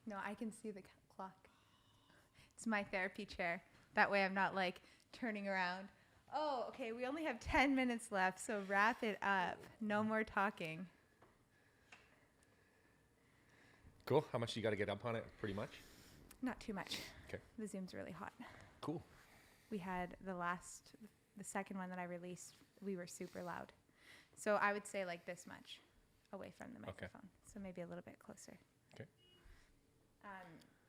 No, I can see the clock. It's my therapy chair. That way I'm not like turning around. Oh, okay. We only have 10 minutes left, so wrap it up. No more talking. Cool. How much you got to get up on it? Pretty much? Not too much. Okay. The Zoom's really hot. Cool. We had the second one that I released, we were super loud. So I would say like this much away from the microphone. Okay. So maybe a little bit closer. Okay.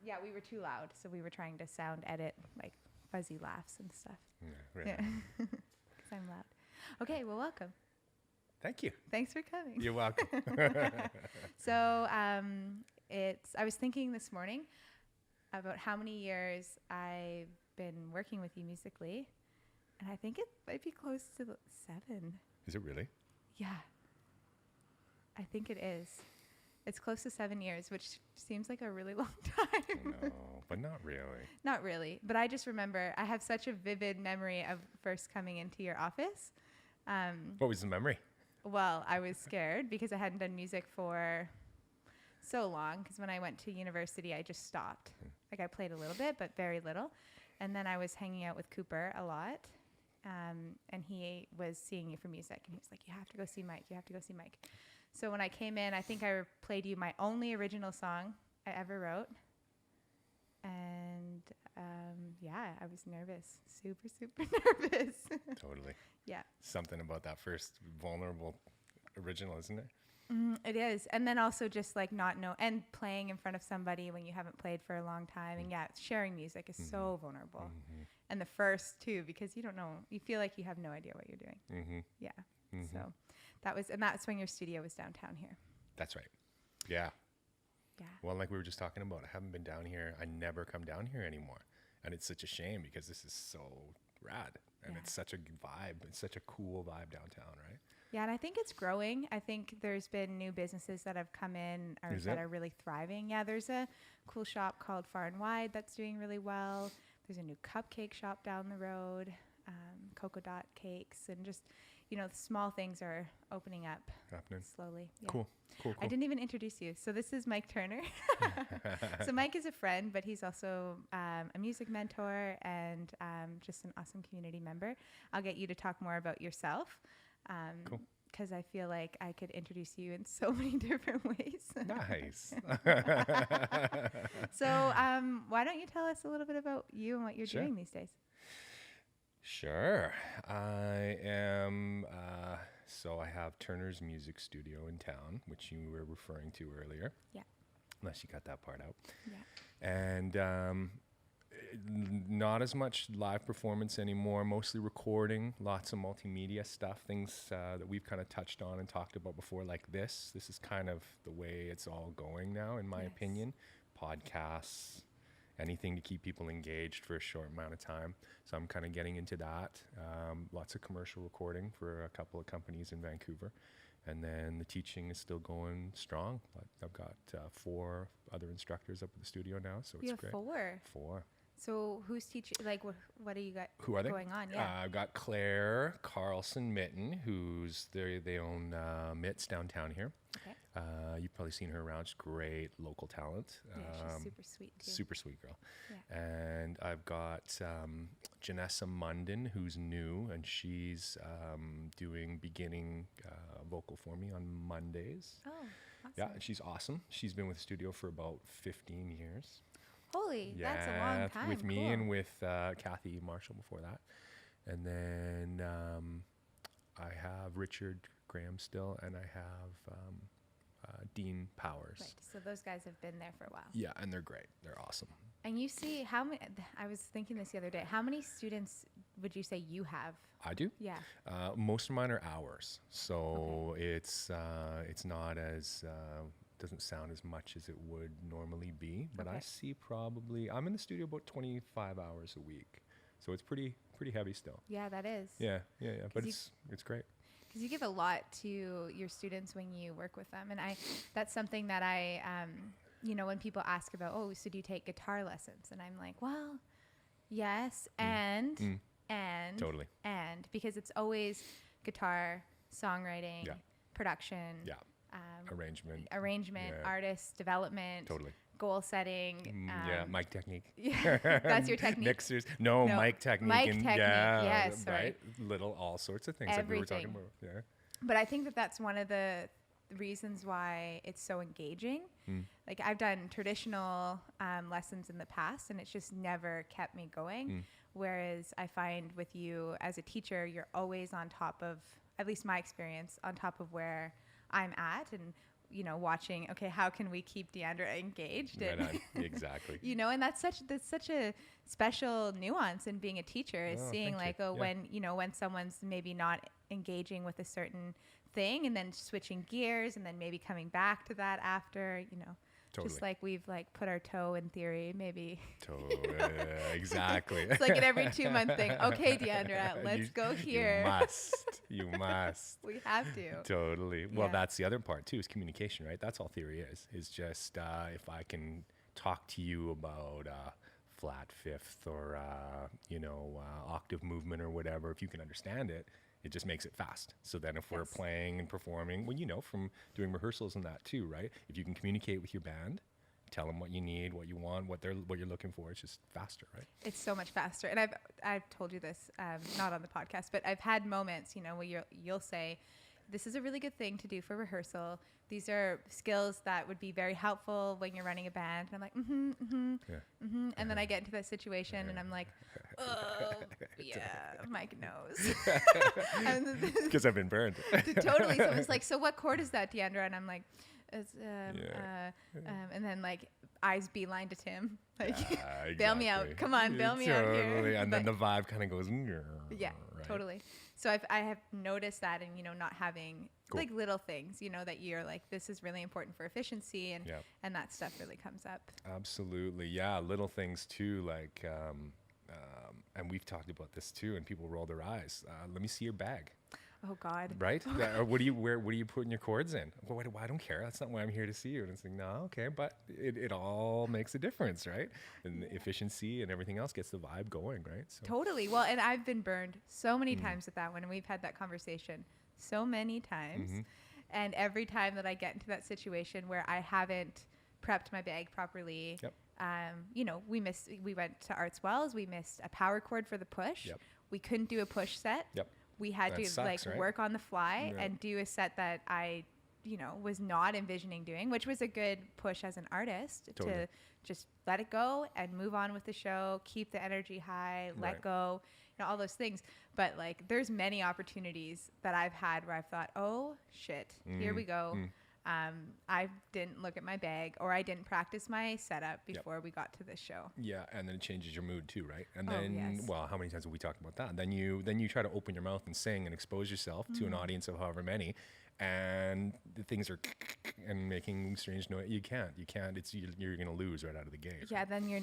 Yeah, we were too loud. So we were trying to sound edit like fuzzy laughs and stuff. Yeah, really. Yeah. Because I'm loud. Okay, well, welcome. Thank you. Thanks for coming. You're welcome. So I was thinking this morning about how many years I've been working with you musically. And I think it might be close to 7. Is it really? Yeah. I think it is. It's close to 7 years, which seems like a really long time. No, but not really. Not really. But I just remember, I have such a vivid memory of first coming into your office. What was the memory? Well, I was scared because I hadn't done music for so long. Because when I went to university, I just stopped. Like I played a little bit, but very little. And then I was hanging out with Cooper a lot. And he was seeing you for music. And he was like, you have to go see Mike. You have to go see Mike. So when I came in, I think I played you my only original song I ever wrote. And yeah, I was nervous. Super, super nervous. Totally. Yeah. Something about that first vulnerable original, isn't it? It is. And then also just like not know and playing in front of somebody when you haven't played for a long time. And yeah, sharing music is so vulnerable. Mm-hmm. And the first too, because you don't know, you feel like you have no idea what you're doing. Mm-hmm. Yeah. Mm-hmm. So that's when your studio was downtown here. That's right. Yeah. Yeah. Well, like we were just talking about, I haven't been down here. I never come down here anymore. And it's such a shame because this is so rad. And it's such a vibe. It's such a cool vibe downtown, right? Yeah, and I think it's growing. I think there's been new businesses that have come in that are really thriving. Yeah, there's a cool shop called Far and Wide that's doing really well. There's a new cupcake shop down the road, Cocoa Dot Cakes, and just, the small things are opening up slowly. Yeah. Cool. I didn't even introduce you. So this is Mike Turner. So Mike is a friend, but he's also a music mentor and just an awesome community member. I'll get you to talk more about yourself. Cool. Because I feel like I could introduce you in so many different ways. Nice. So why don't you tell us a little bit about you and what you're doing these days? Sure. I am, so I have Turner's Music Studio in town, which you were referring to earlier. Yeah. Unless you cut that part out. Yeah. And not as much live performance anymore, mostly recording, lots of multimedia stuff, things that we've kind of touched on and talked about before, like this. This is kind of the way it's all going now, in my opinion. Podcasts, anything to keep people engaged for a short amount of time. So I'm kind of getting into that. Lots of commercial recording for a couple of companies in Vancouver. And then the teaching is still going strong. I've got 4 other instructors up at the studio now, so it's great. 4? 4. So who's teaching? Like, what do you got going on? Yeah, I've got Claire Carlson Mitten, who's they own Mitts downtown here. Okay. You've probably seen her around. She's great local talent. Yeah, she's super sweet too. Super sweet girl. Yeah. And I've got Janessa Munden, who's new, and she's doing beginning vocal for me on Mondays. Oh, awesome. Yeah, and she's awesome. She's been with the studio for about 15 years. Holy, that's a long time. With me and with Kathy Marshall before that. And then I have Richard Graham still, and I have Dean Powers. Right, so those guys have been there for a while. Yeah, and they're great. They're awesome. And you see how many, I was thinking this the other day, how many students would you say you have? I do? Yeah. Most of mine are hours. So it's not as... doesn't sound as much as it would normally be, but I see I'm in the studio about 25 hours a week. So it's pretty heavy still. Yeah, that is. Yeah. But it's great. Because you give a lot to your students when you work with them. And that's something that I, when people ask about, so do you take guitar lessons? And I'm like, well, yes, and Totally. And because it's always guitar, songwriting, production. Yeah. Arrangement, artist development, goal setting. Yeah, mic technique. Yeah, that's your technique. Mixers. No, No, mic technique. mic and technique, yeah, yes, sorry. right. Little all sorts of things like we were talking Everything. about. Yeah. But I think that that's one of the reasons why it's so engaging. Like I've done traditional lessons in the past, and it's just never kept me going. Whereas I find with you as a teacher, you're always on top of, at least my experience, on top of where I'm at, and you know, watching, okay, how can we keep Deandra engaged? Right And on. Exactly. you know, and that's such a special nuance in being a teacher, is seeing thank like, you. oh, Yeah. when, you know, when someone's maybe not engaging with a certain thing and then switching gears and then maybe coming back to that after, you know, Totally. just like we've like put our toe in theory, maybe. Totally. Exactly. It's like an every 2-month thing. Okay, Deandra, let's go here. You must. You must. We have to. Totally. Well, Yeah. that's the other part too, is communication, right? That's all theory is just if I can talk to you about flat fifth or, octave movement or whatever, if you can understand it, it just makes it fast. So then if we're Yes. playing and performing, well, you know, from doing rehearsals and that too, right? If you can communicate with your band, tell them what you need, what you want, what you're looking for, it's just faster, right? It's so much faster. And I've told you this, not on the podcast, but I've had moments, you know, where you'll say, this is a really good thing to do for rehearsal. These are skills that would be very helpful when you're running a band. And I'm like, And then I get into that situation and I'm like, oh, yeah, Mike knows. Because I've been burned. Totally. Someone's like, so what chord is that, Deandra? And I'm like, it's, and then like eyes beeline to Tim, like, bail me out. Come on, bail me out here. And then But- the vibe kind of goes, yeah, right? totally. So I have noticed that, and, you know, not having like little things, you know, that you're like, this is really important for efficiency, and and that stuff really comes up. Absolutely. Yeah. Little things too. Like, and we've talked about this too, and people roll their eyes. Let me see your bag. Oh God. Right? Or what are you putting your chords in? Well, I don't care. That's not why I'm here to see you. And it's like, no, okay. But it all makes a difference, right? And the efficiency and everything else gets the vibe going, right? So. Totally. Well, and I've been burned so many times with that one, and we've had that conversation so many times. And every time that I get into that situation where I haven't prepped my bag properly, you know, we went to Arts Wells, we missed a power chord for the push. We couldn't do a push set. We had That to sucks, right? work on the fly and do a set that I, you know, was not envisioning doing, which was a good push as an artist to just let it go and move on with the show, keep the energy high, let go, you know, all those things. But like, there's many opportunities that I've had where I've thought, oh shit, here we go. I didn't look at my bag, or I didn't practice my setup before we got to this show. Yeah, and then it changes your mood too, right? And Oh, then, yes. well, how many times have we talked about that? Then you try to open your mouth and sing and expose yourself to an audience of however many, and the things are and making strange noise. You can't. You're gonna lose right out of the gate. Yeah, then your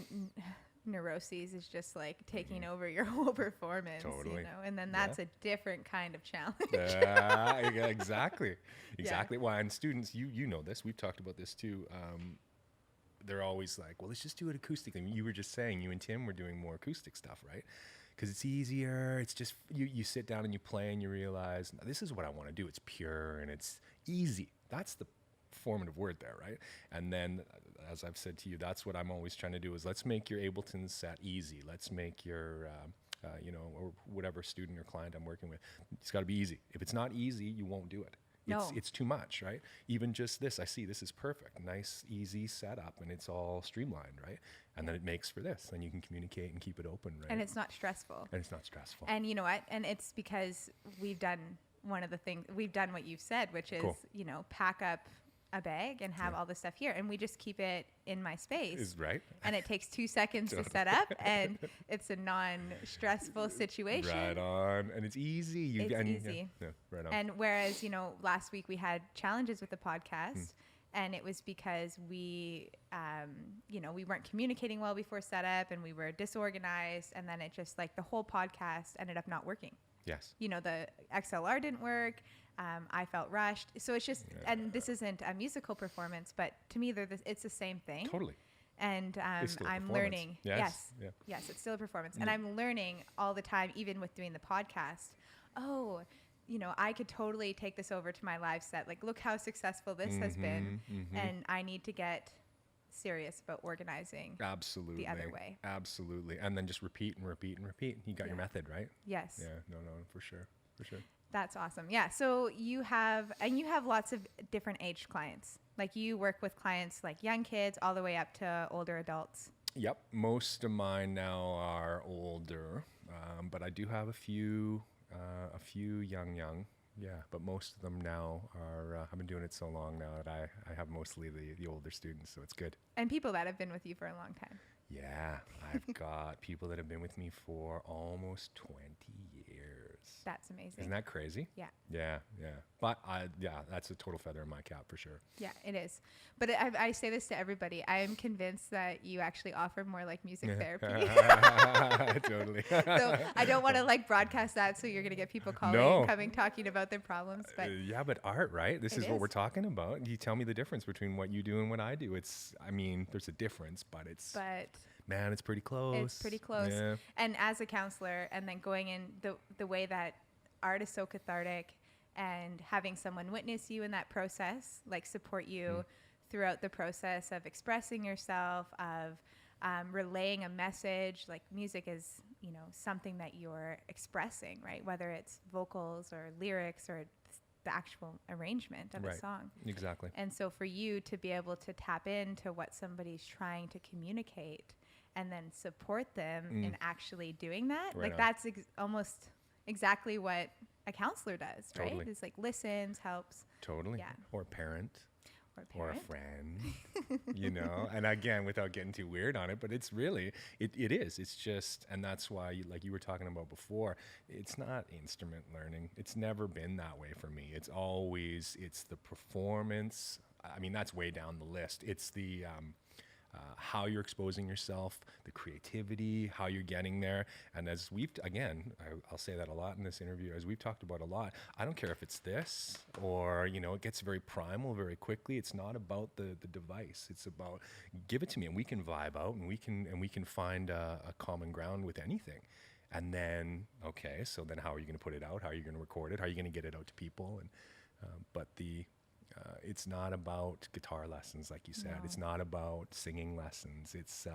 neuroses is just like taking over your whole performance, Totally. you know, and then that's a different kind of challenge. Yeah, exactly. Well, and students, you know this. We've talked about this too. They're always like, well, let's just do it acoustically. You were just saying, you and Tim were doing more acoustic stuff, right? Because it's easier. It's just, you sit down and you play and you realize, this is what I want to do. It's pure and it's easy. That's the formative word there, right? And then, as I've said to you, that's what I'm always trying to do, is let's make your Ableton set easy. Let's make your, or whatever student or client I'm working with, it's got to be easy. If it's not easy, you won't do it. It's too much, right? Even just this, I see this is perfect. Nice, easy setup, and it's all streamlined, right? And then it makes for this. Then you can communicate and keep it open, right? And it's not stressful. And you know what? And it's because we've done we've done what you've said, which is, you know, pack up a bag and have all this stuff here, and we just keep it in my space. Is right. And it takes 2 seconds to set up, and it's a non-stressful situation. Right on. And it's easy. It's easy. Yeah, right on. And whereas, you know, last week we had challenges with the podcast, and it was because we, you know, we weren't communicating well before setup, and we were disorganized, and then it just, like, the whole podcast ended up not working. Yes. You know, the XLR didn't work. I felt rushed. So it's just, and this isn't a musical performance, but to me, it's the same thing. Totally. And I'm learning. Yes, it's still a performance. And I'm learning all the time, even with doing the podcast. Oh, you know, I could totally take this over to my live set. Like, look how successful this has been. And I need to get serious about organizing Absolutely. the other way. Absolutely. And then just repeat and repeat and repeat. You got your method, right? Yes. Yeah, no, for sure. That's awesome. Yeah. So you have lots of different aged clients. Like you work with clients like young kids all the way up to older adults. Yep. Most of mine now are older, but I do have a few young. Yeah, but most of them now are, I've been doing it so long now that I have mostly the older students, so it's good. And people that have been with you for a long time. Yeah, I've got people that have been with me for almost 20 years. That's amazing. Isn't that crazy? Yeah. Yeah. But that's a total feather in my cap for sure. Yeah, it is. But I say this to everybody. I am convinced that you actually offer more like music therapy. Totally. So I don't want to like broadcast that, so you're going to get people calling and coming talking about their problems. But yeah, but art, right? This is what is. we're talking about. You tell me the difference between what you do and what I do. There's a difference, but man, it's pretty close. It's pretty close. Yeah. And as a counselor, and then going in the way that art is so cathartic, and having someone witness you in that process, like support you throughout the process of expressing yourself, of relaying a message. Like music is, something that you're expressing, right? Whether it's vocals or lyrics or the actual arrangement of a song. Exactly. And so for you to be able to tap into what somebody's trying to communicate and then support them in actually doing that, that's almost exactly what a counselor does, right? Totally. It's like listens, helps. Totally. Yeah. Or a parent. Or a friend, and again, without getting too weird on it, but it's really, it is. It's just, and that's why, like you were talking about before, it's not instrument learning. It's never been that way for me. It's the performance. I mean, that's way down the list. It's the, how you're exposing yourself, the creativity, how you're getting there. And as I'll say that a lot in this interview, as we've talked about a lot, I don't care if it's this or, it gets very primal very quickly. It's not about the device. It's about give it to me and we can vibe out and we can find a common ground with anything. And then, okay, so then how are you going to put it out? How are you going to record it? How are you going to get it out to people? And, it's not about guitar lessons, like you said. No. It's not about singing lessons. It's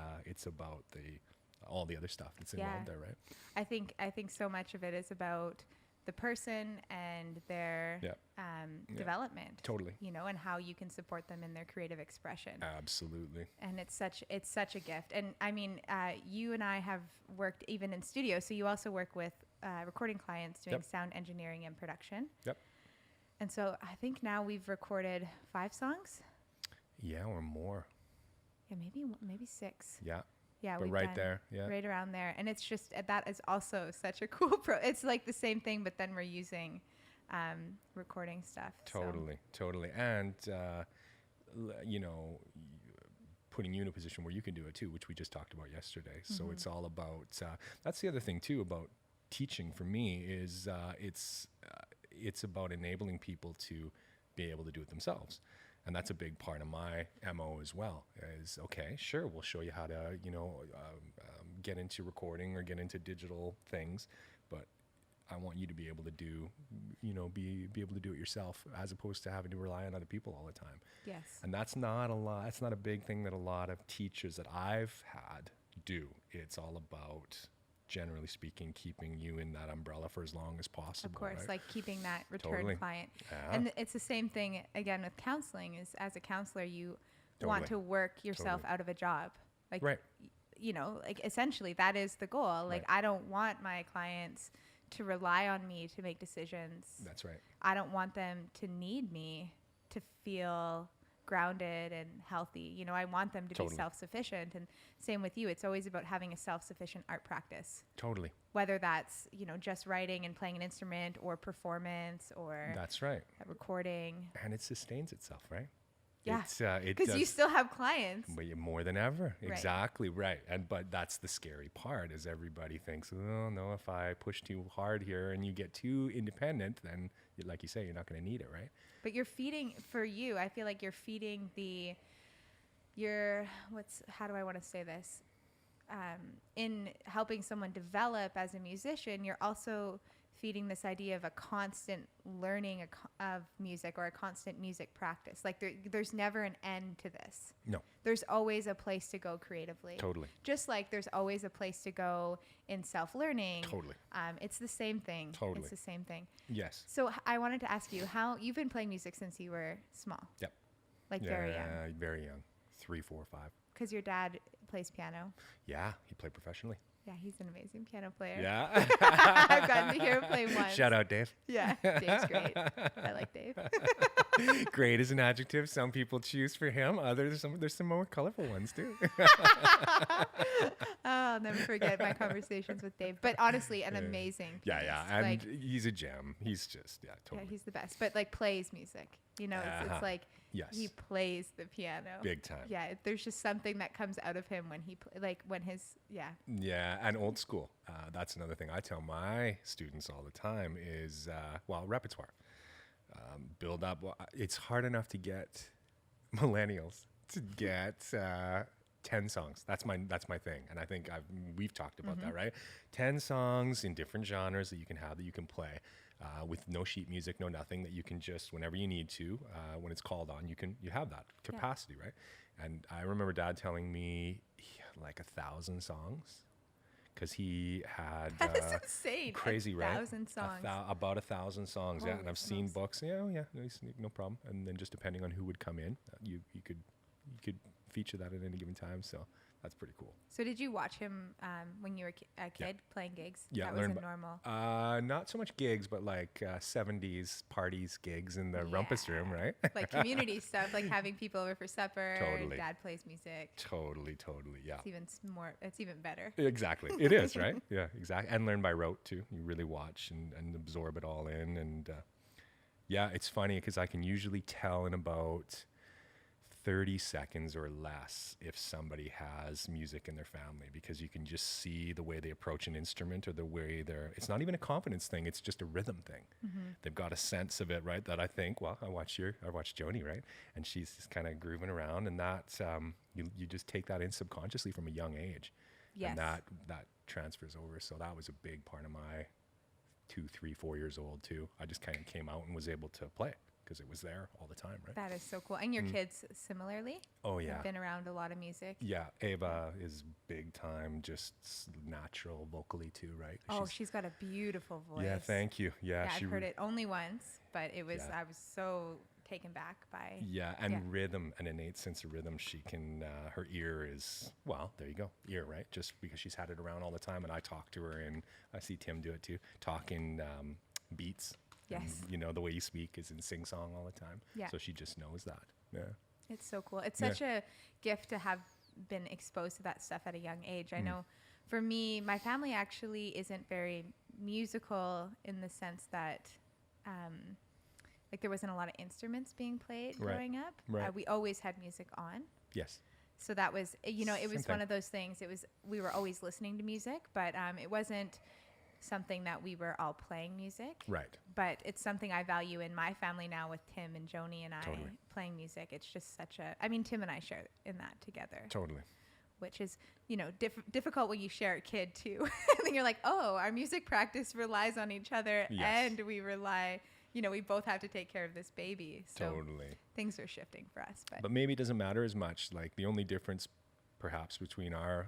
about all the other stuff that's involved there, right? I think so much of it is about the person and their development. Totally. And how you can support them in their creative expression. Absolutely. And it's such a gift. And I mean, you and I have worked even in studio. So you also work with recording clients doing sound engineering and production. Yep. And so I think now we've recorded 5 songs. Yeah, or more. Yeah, maybe 6. Yeah. Yeah, but right there. Yeah. Right around there. And it's just, that is also such a cool it's like the same thing, but then we're using recording stuff. Totally. And, putting you in a position where you can do it too, which we just talked about yesterday. Mm-hmm. So it's all about, that's the other thing too about teaching for me is it's about enabling people to be able to do it themselves. And that's a big part of my MO as well is, okay, sure, we'll show you how to, get into recording or get into digital things, but I want you to be able to do, be able to do it yourself as opposed to having to rely on other people all the time. Yes. And that's not a big thing that a lot of teachers that I've had do. It's all about, generally speaking, keeping you in that umbrella for as long as possible. Of course, right? like keeping that return client. Yeah. And it's the same thing, again, with counseling is as a counselor, you want to work yourself out of a job. Like, like essentially that is the goal. Like, I don't want my clients to rely on me to make decisions. That's right. I don't want them to need me to feel grounded and healthy. I want them to be self-sufficient. And same with you. It's always about having a self-sufficient art practice. Totally. Whether that's, just writing and playing an instrument or performance or that's right. Recording. And it sustains itself, right? Yeah. Because you still have clients. But more than ever. Right. Exactly right. But that's the scary part is everybody thinks, oh no, if I push too hard here and you get too independent, then like you say, you're not going to need it, right? But you're feeding, for you, I feel like you're feeding how do I want to say this? In helping someone develop as a musician, you're also feeding this idea of a constant learning of music or a constant music practice. Like there's never an end to this. No. There's always a place to go creatively. Totally. Just like there's always a place to go in self-learning. Totally. It's the same thing. Totally. It's the same thing. Yes. So I wanted to ask you how you've been playing music since you were small. Yep. Like very young. Very young. 3, 4, 5. Because your dad plays piano. Yeah, he played professionally. Yeah, he's an amazing piano player. Yeah. I've gotten to hear him play once. Shout out, Dave. Yeah, Dave's great. I like Dave. Great is an adjective some people choose for him. There's some more colorful ones too. I'll never forget my conversations with Dave. But honestly, an amazing pianist. Yeah, and like, he's a gem. He's just totally. Yeah, he's the best. But like plays music. You know, it's like yes. he plays the piano. Big time. Yeah, there's just something that comes out of him when Yeah, and old school. That's another thing I tell my students all the time is, repertoire. Build up. It's hard enough to get millennials to get 10 songs. That's my thing. And I think we've talked about that, right? 10 songs in different genres that you can play. With no sheet music, no nothing, that you can just, whenever you need to, when it's called on, you have that capacity, right? And I remember Dad telling me like 1,000 songs, because he had that is insane. crazy, 1,000 songs, about 1,000 songs, Holy and I've seen books, no problem. And then just depending on who would come in, you could feature that at any given time. So that's pretty cool. So did you watch him when you were a kid playing gigs? Yeah, that wasn't normal. Not so much gigs, but like 70s parties gigs in the rumpus room, right? Like community stuff, like having people over for supper. Totally. Dad plays music. Totally, yeah. It's even better. Exactly. It is, right? Yeah, exactly. And learn by rote too. You really watch and absorb it all in. And it's funny because I can usually tell in about 30 seconds or less if somebody has music in their family, because you can just see the way they approach an instrument, or the way it's not even a confidence thing, it's just a rhythm thing. They've got a sense of it, right? That I think, I watched Joni, right? And she's just kind of grooving around, and that you just take that in subconsciously from a young age. Yes. And that transfers over. So that was a big part of my 2, 3, 4 years old too. I just kind of came out and was able to play it because it was there all the time, right? That is so cool. And your kids similarly? Oh yeah. Have been around a lot of music. Yeah, Ava is big time, just natural vocally too, right? She's got a beautiful voice. Yeah, thank you. Yeah, I've heard it only once, but it was I was so taken back by. Yeah, and rhythm, an innate sense of rhythm. She can, her ear is, there you go, ear, right? Just because she's had it around all the time, and I talk to her, and I see Tim do it too, talking beats. Yes. And, the way you speak is in sing-song all the time. Yeah. So she just knows that. Yeah. It's so cool. It's such a gift to have been exposed to that stuff at a young age. I know for me, my family actually isn't very musical in the sense that like there wasn't a lot of instruments being played growing up. Right. We always had music on. Yes. So that was, it was one of those things. We were always listening to music, but it wasn't something that we were all playing music. Right. But it's something I value in my family now with Tim and Joni and Totally. I playing music. It's just Tim and I share in that together. Totally. Which is, difficult when you share a kid too. And then you're like, our music practice relies on each other, and we rely, we both have to take care of this baby. So totally. Things are shifting for us. But maybe it doesn't matter as much. Like the only difference perhaps between our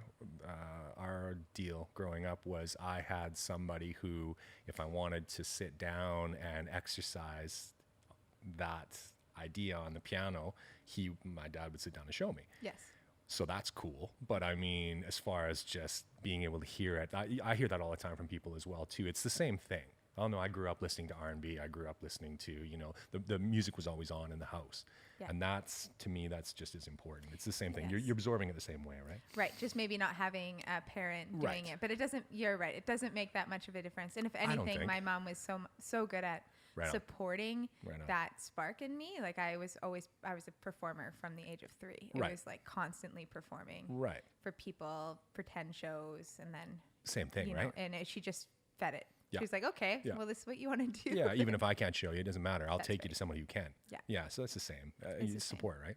deal growing up was I had somebody who, if I wanted to sit down and exercise that idea on the piano, my dad would sit down and show me. Yes. So that's cool. But I mean, as far as just being able to hear it, I hear that all the time from people as well too. It's the same thing. Oh no, I grew up listening to R&B. I grew up listening to, the music was always on in the house. Yeah. And to me, that's just as important. It's the same thing. Yes. You're absorbing it the same way, right? Right. Just maybe not having a parent doing it, but you're right. It doesn't make that much of a difference. And if anything, my mom was so good at supporting that spark in me. Like I was a performer from the age of 3. It was like constantly performing for people, pretend shows. And then same thing, right? And she just fed it. Yeah. She was like, okay, well, this is what you want to do. Yeah, even if I can't show you, it doesn't matter. I'll take you to someone who can. Yeah. Yeah, so that's the same. Support, right?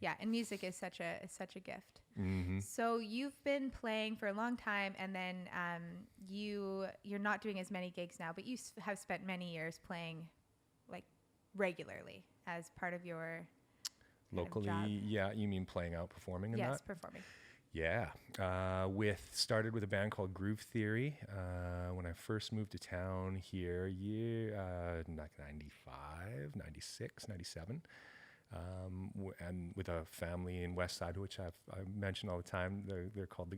Yeah, and music is such a gift. Mm-hmm. So you've been playing for a long time, and then you're not doing as many gigs now, but you have spent many years playing like regularly as part of your Locally, job. yeah. You mean playing out, performing, and Yes, that? performing. Yeah. Started with a band called Groove Theory when I first moved to town here, like 95, 96, 97. And with a family in West Side, which I mention all the time. They're called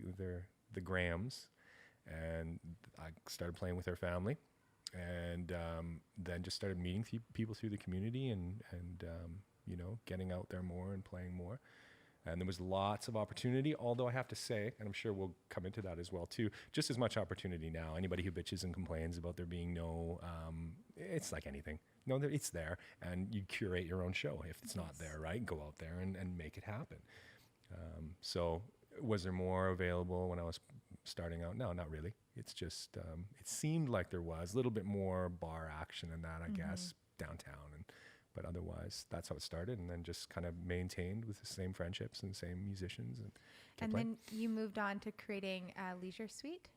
the Grahams, and I started playing with their family, and then just started meeting people through the community, and getting out there more and playing more. And there was lots of opportunity, although I have to say, and I'm sure we'll come into that as well too, just as much opportunity now. Anybody who bitches and complains about there being no, it's like anything. No, it's there, and you curate your own show. If it's not there, right, go out there and make it happen. So was there more available when I was starting out? No, not really. It's just, it seemed like there was a little bit more bar action and that, I guess, downtown. But otherwise, that's how it started, and then just kind of maintained with the same friendships and same musicians. And then you moved on to creating Leisure Suite?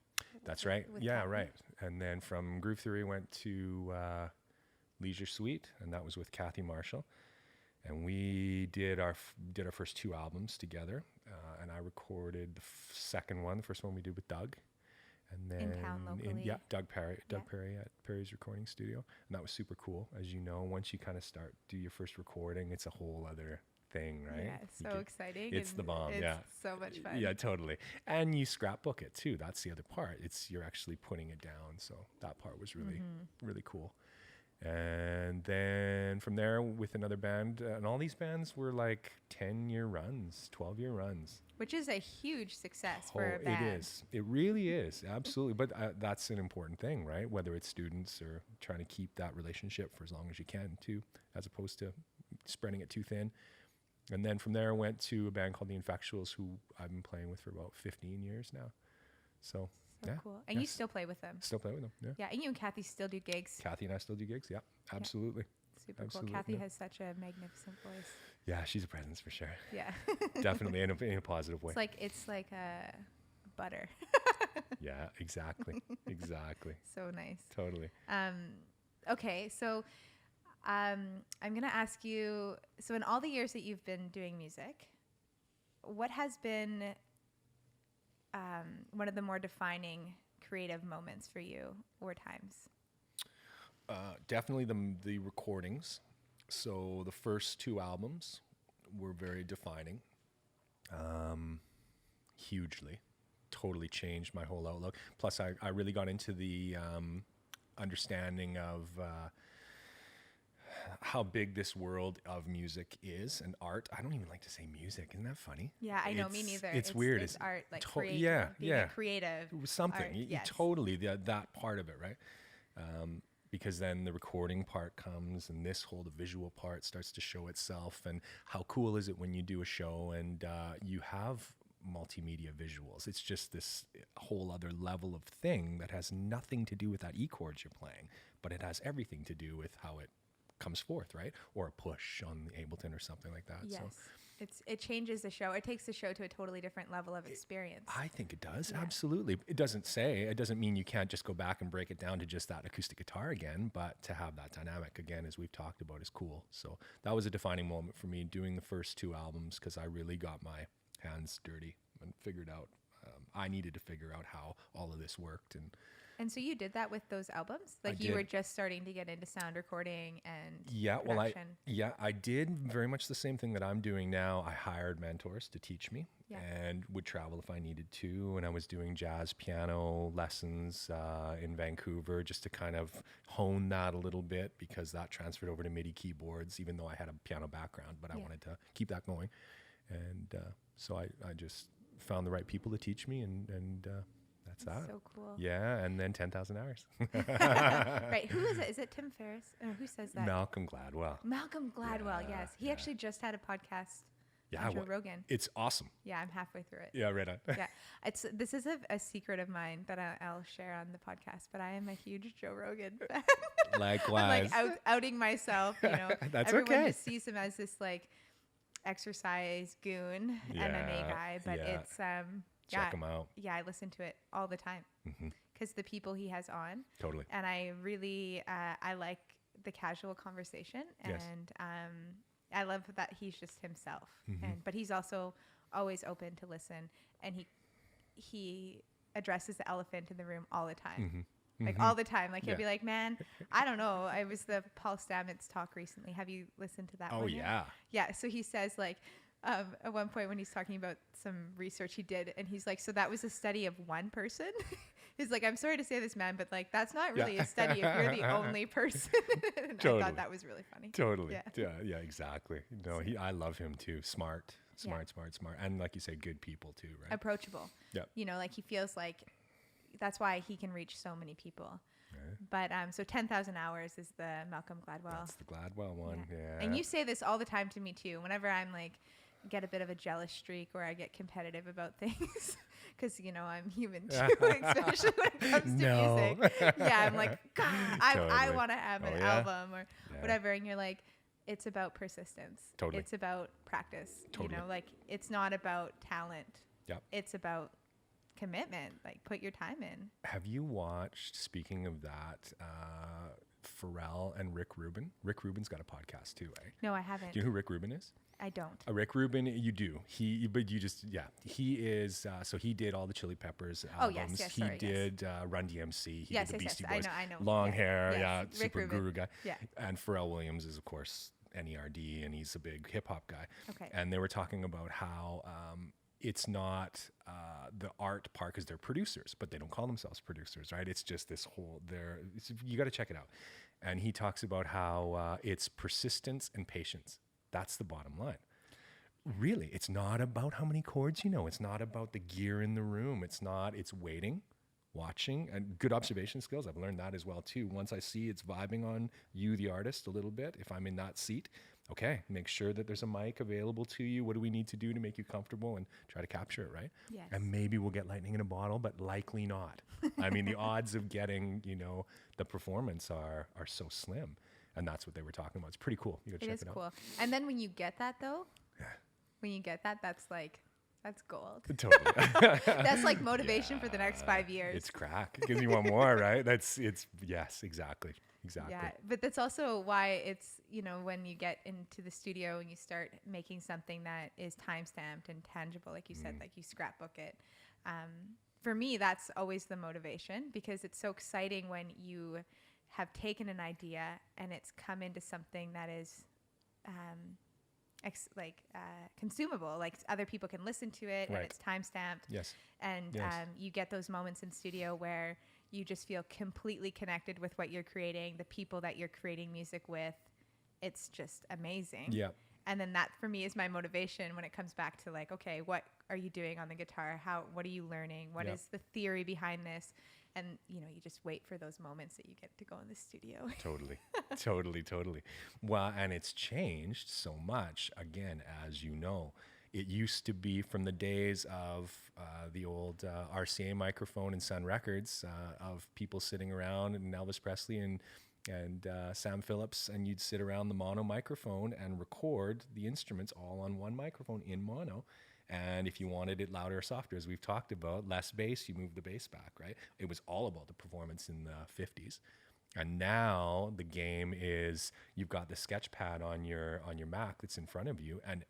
That's right. Yeah, right. And then from Groove Theory went to Leisure Suite, and that was with Kathy Marshall. And we did our first 2 albums together, and I recorded the second one. The first one we did with Doug. And then in town locally. Doug Perry at Perry's recording studio. And that was super cool. As you know, once you kind of do your first recording, it's a whole other thing, right? Yeah, so exciting. It's the bomb, it's yeah. So much fun. Yeah, totally. And you scrapbook it too. That's the other part. You're actually putting it down. So that part was really, really cool. And then from there with another band, and all these bands were like 10-year runs, 12-year runs. Which is a huge success for a band. It is. It really is. Absolutely. But that's an important thing, right? Whether it's students or trying to keep that relationship for as long as you can too, as opposed to spreading it too thin. And then from there I went to a band called The Infectuals, who I've been playing with for about 15 years now. So yeah, cool. And you still play with them? Still play with them, yeah. Yeah, and you and Kathy still do gigs? Kathy and I still do gigs, yeah. Absolutely. Yeah. Super cool. Kathy has such a magnificent voice. Yeah, she's a presence for sure. Yeah. Definitely in a positive way. It's like butter. Yeah, exactly. Exactly. So nice. Totally. Okay, so I'm going to ask you, so in all the years that you've been doing music, what has been one of the more defining creative moments for you or times? Definitely the recordings. So the first 2 albums were very defining, hugely, totally changed my whole outlook. Plus I really got into the understanding of how big this world of music is and art. I don't even like to say music. Isn't that funny? Yeah, I know, me neither. It's weird. It's art, like being creative. Something. Art, yes. Totally, that part of it, right? Because then the recording part comes, and the visual part starts to show itself. And how cool is it when you do a show and you have multimedia visuals? It's just this whole other level of thing that has nothing to do with that E chords you're playing, but it has everything to do with how it comes forth, right? Or a push on the Ableton or something like that. Yes. So it changes the show. It takes the show to a totally different level of experience. I think it does. Yeah. Absolutely. It doesn't mean you can't just go back and break it down to just that acoustic guitar again, but to have that dynamic again, as we've talked about, is cool. So that was a defining moment for me doing the first 2 albums, because I really got my hands dirty and figured out, I needed to figure out how all of this worked. And so you did that with those albums? Like you were just starting to get into sound recording and production? I did very much the same thing that I'm doing now. I hired mentors to teach me and would travel if I needed to. And I was doing jazz piano lessons in Vancouver just to kind of hone that a little bit, because that transferred over to MIDI keyboards, even though I had a piano background, but I wanted to keep that going. And so I just found the right people to teach me, and that's that. So cool. Yeah, and then 10,000 hours. Right. Who is it? Is it Tim Ferriss? Or who says that? Malcolm Gladwell. Malcolm Gladwell, yes. He actually just had a podcast on Joe Rogan. It's awesome. Yeah, I'm halfway through it. Yeah, right on. Yeah. This is a secret of mine that I'll share on the podcast, but I am a huge Joe Rogan fan. Likewise. I'm like outing myself, That's Everyone okay. just sees him as this like exercise goon MMA guy, but it's check him out. Yeah, I listen to it all the time because the people he has on. Totally. And I really I like the casual conversation, and I love that he's just himself. But he's also always open to listen, and he addresses the elephant in the room all the time. Like all the time. Like he'll be like, man, I don't know. I was the Paul Stamets talk recently. Have you listened to that one? Oh, yeah. Yeah. So he says like, at one point when he's talking about some research he did, and he's like, so that was a study of one person? He's like, I'm sorry to say this, man, but like, that's not really a study if you're the only person. And I thought that was really funny. Totally. Yeah, exactly. No, I love him too. Smart. And like you say, good people too, right? Approachable. Yeah. You know, like he feels like that's why he can reach so many people. But so 10,000 hours is the Malcolm Gladwell. That's the Gladwell one. Yeah. And you say this all the time to me too. Whenever I'm like, get a bit of a jealous streak or I get competitive about things, because you know I'm human too, especially when it comes to music. Yeah, I'm like, God, I want to have an album or whatever, and you're like, it's about persistence. Totally. It's about practice. Totally. You know, like it's not about talent. Yep. It's about commitment. Like put your time in. Have you watched, speaking of that, Pharrell and Rick Rubin? Rick Rubin's got a podcast too, eh? No, I haven't. Do you know who Rick Rubin is? I don't. Rick Rubin, you do. He is. So he did all the Chili Peppers albums. He did Run DMC. He did the Beastie Boys. I know. Long hair, Rick super Rubin. guru guy. Yeah. And Pharrell Williams is of course NERD, and he's a big hip hop guy. Okay. And they were talking about how it's not the art part because they're producers, but they don't call themselves producers, right? It's just this whole. You got to check it out. And he talks about how it's persistence and patience. That's the bottom line. Really, it's not about how many chords you know. It's not about the gear in the room. It's waiting, watching, and good observation skills. I've learned that as well too. Once I see it's vibing on you, the artist, a little bit, if I'm in that seat, okay, make sure that there's a mic available to you. What do we need to do to make you comfortable and try to capture it, right? Yes. And maybe we'll get lightning in a bottle, but likely not. I mean, the odds of getting, the performance are so slim. And that's what they were talking about. It's pretty cool. You gotta check it out. It is cool. And then when you get that though, that's gold. Totally. That's like motivation for the next 5 years. It's crack. It gives you one more, right? Yes, exactly. Yeah, but that's also why it's, when you get into the studio and you start making something that is time-stamped and tangible, like you said, like you scrapbook it. For me, that's always the motivation, because it's so exciting when you have taken an idea and it's come into something that is consumable, like other people can listen to it, and it's time-stamped. Yes. And you get those moments in studio where you just feel completely connected with what you're creating, the people that you're creating music with. It's just amazing. Yeah. And then that for me is my motivation when it comes back to like, okay, what are you doing on the guitar? What are you learning? What is the theory behind this? And, you just wait for those moments that you get to go in the studio. Totally. Well, and it's changed so much, again, as you know. It used to be from the days of the old RCA microphone and Sun Records, of people sitting around, and Elvis Presley and Sam Phillips, and you'd sit around the mono microphone and record the instruments all on one microphone in mono. And if you wanted it louder or softer, as we've talked about, less bass, you move the bass back, right? It was all about the performance in the 50s. And now the game is you've got the sketch pad on your Mac that's in front of you, and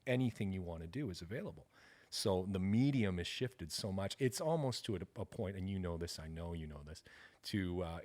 anything you want to do is available. So the medium has shifted so much. It's almost to a point, and you know this, I know you know this,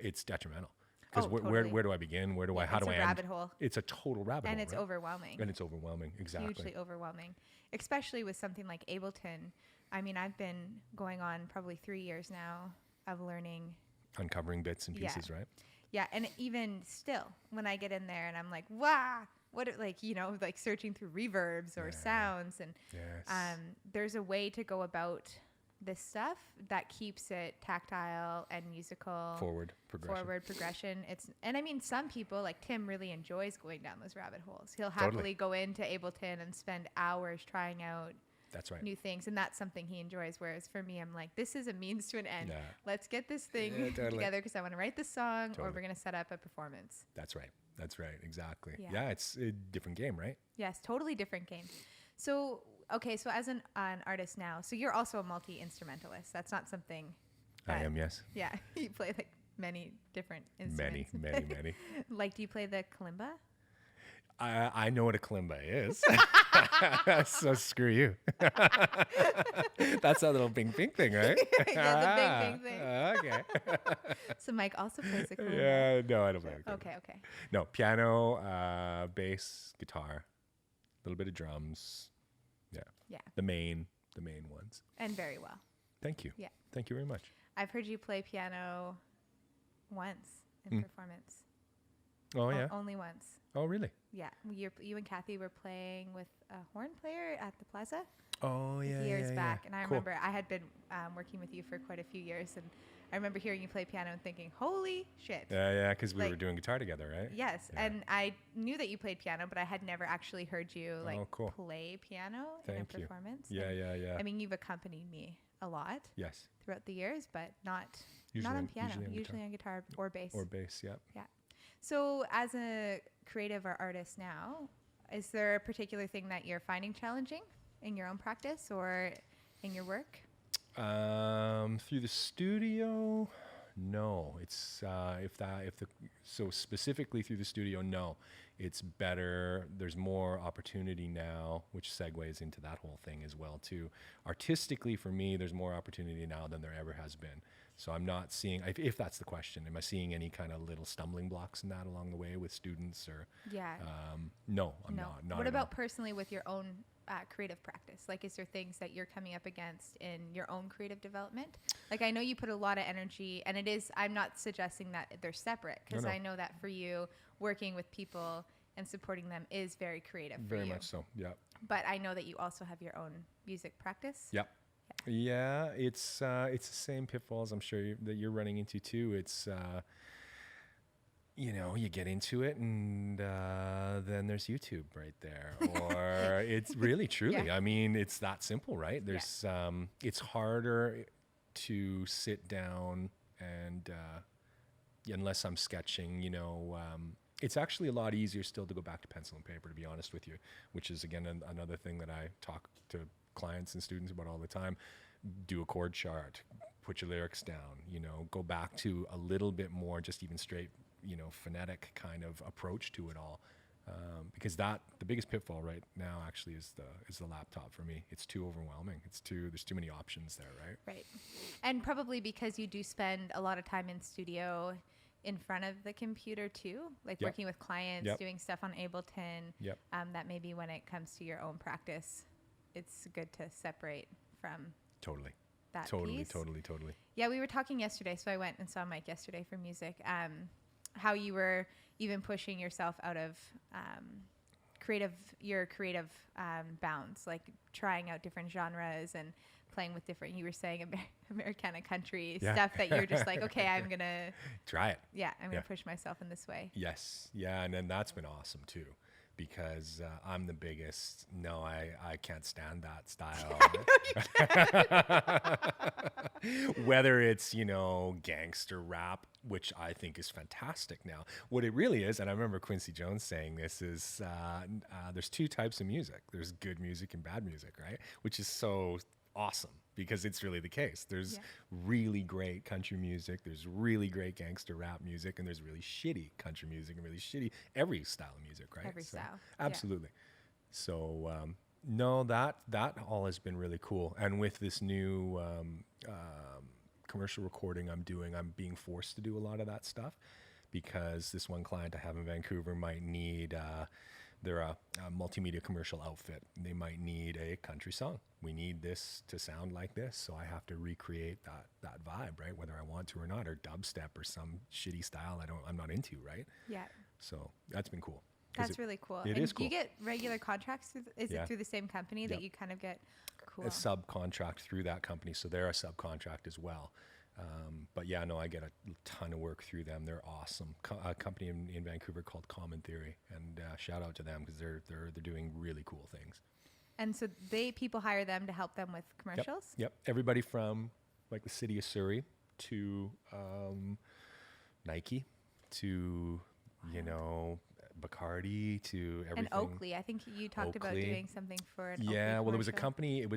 it's detrimental. Because where do I begin? How do I end? It's a rabbit hole. It's a total rabbit hole. And it's overwhelming. And it's overwhelming, exactly. Hugely overwhelming. Especially with something like Ableton. I mean, I've been going on probably 3 years now of learning. Uncovering bits and pieces, right? Yeah, and even still, when I get in there and I'm like, wow, like searching through reverbs or sounds. And there's a way to go about this stuff that keeps it tactile and musical. Forward progression. And I mean, some people like Tim really enjoys going down those rabbit holes. He'll happily go into Ableton and spend hours trying out That's right. new things, and that's something he enjoys. Whereas for me, I'm like, this is a means to an end. Yeah. Let's get this thing Totally. together because I want to write this song, or Totally. we're going to set up a performance. That's right. That's right. Exactly. Yeah. Yeah, it's a different game, right? Yes, totally different game. So, okay, so as an artist now, so you're also a multi-instrumentalist. That's not something I that- am, yes. Yeah, you play like many different instruments. Many. Like, do you play the kalimba? I know what a kalimba is. So screw you. That's that little bing bing thing, right? Yeah, the bing bing thing. Okay. So Mike also plays the kalimba. Yeah, no, I don't play a kalimba. Okay. No, piano, bass, guitar, a little bit of drums. Yeah. Yeah. The main ones. And very well. Thank you. Yeah. Thank you very much. I've heard you play piano once in performance. Oh, yeah. Only once. Oh, really? Yeah. You and Kathy were playing with a horn player at the Plaza Oh, yeah. years yeah, back. yeah. And I Cool. remember I had been working with you for quite a few years. And I remember hearing you play piano and thinking, holy shit. Yeah, because we Like- were doing guitar together, right? Yes. Yeah. And I knew that you played piano, but I had never actually heard you like cool. play piano in Thank a you. performance. Yeah, And, yeah. I mean, you've accompanied me a lot Yes. throughout the years, but not Usually on on- piano, usually on usually on guitar or bass. Or bass, yeah. So as a creative or artist now, is there a particular thing that you're finding challenging in your own practice or in your work? Through the studio, no. It's so specifically through the studio, no. It's better. There's more opportunity now, which segues into that whole thing as well too. Artistically, for me, there's more opportunity now than there ever has been. So I'm not seeing, if that's the question, am I seeing any kind of little stumbling blocks in that along the way with students or? Yeah. No, I'm no. not. What at about all. personally with your own creative practice? Like, is there things that you're coming up against in your own creative development? Like, I know you put a lot of energy, and I'm not suggesting that they're separate, because No. I know that for you, working with people and supporting them is very creative for Very you. much so. Yeah. But I know that you also have your own music practice. Yep. Yeah, it's the same pitfalls I'm sure that you're running into too. It's you get into it and then there's YouTube right there, or it's really truly. Yeah. I mean, it's that simple, right? There's it's harder to sit down and unless I'm sketching, it's actually a lot easier still to go back to pencil and paper, to be honest with you, which is again another thing that I talk to clients and students about all the time. Do a chord chart, put your lyrics down, go back to a little bit more just even straight, phonetic kind of approach to it all. Because the biggest pitfall right now actually is the laptop for me. It's too overwhelming. There's too many options there, right? Right. And probably because you do spend a lot of time in studio in front of the computer too, like Yep. working with clients, Yep. doing stuff on Ableton, Yep. that maybe when it comes to your own practice, it's good to separate from Totally. that Totally. piece. Totally. Yeah, we were talking yesterday, so I went and saw Mike yesterday for music, how you were even pushing yourself out of your creative bounds, like trying out different genres and playing with different, you were saying Americana country Yeah. stuff that you're just like, okay, I'm going to, Try it. I'm going to Yeah. push myself in this way. Yes. Yeah. And then that's been awesome too, because I'm the biggest, I can't stand that style. Whether it's, gangster rap, which I think is fantastic now. What it really is, and I remember Quincy Jones saying this, is there's two types of music. There's good music and bad music, right? Which is so awesome, because it's really the case. There's really great country music, there's really great gangster rap music, and there's really shitty country music and really shitty every style of music, right? Every style. Absolutely. So no, that all has been really cool. And with this new commercial recording I'm doing, I'm being forced to do a lot of that stuff, because this one client I have in Vancouver might need they're a multimedia commercial outfit. They might need a country song. We need this to sound like this, so I have to recreate that vibe, right? Whether I want to or not, or dubstep or some shitty style I'm not into, right? Yeah. So that's been cool. 'Cause That's really cool. it and is do you cool. get regular contracts? Is Yeah. it through the same company that Yep. you kind of get? Cool. a subcontract through that company, so they're a subcontract as well. But yeah, no, I get a ton of work through them. They're awesome. A company in Vancouver called Common Theory, and shout out to them, because they're doing really cool things. And so people hire them to help them with commercials? Yep. Everybody from like the city of Surrey to Nike to, you know, Bacardi to everything. And Oakley. I think you talked about doing something for an Oakley well, there was a commercial. company. It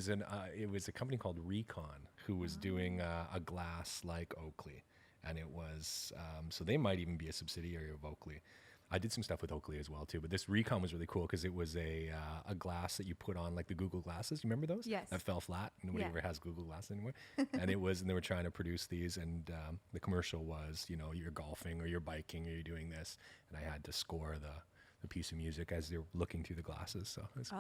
was a company called Recon who was doing a glass like Oakley, and it was so they might even be a subsidiary of Oakley. I did some stuff with Oakley as well too, but this Recon was really cool because it was a glass that you put on like the Google glasses. You remember those? Yes. That fell flat. Nobody ever has Google glasses anymore. And they were trying to produce these, and the commercial was, you know, you're golfing or you're biking or you're doing this, and I had to score the piece of music as they're looking through the glasses. So it was,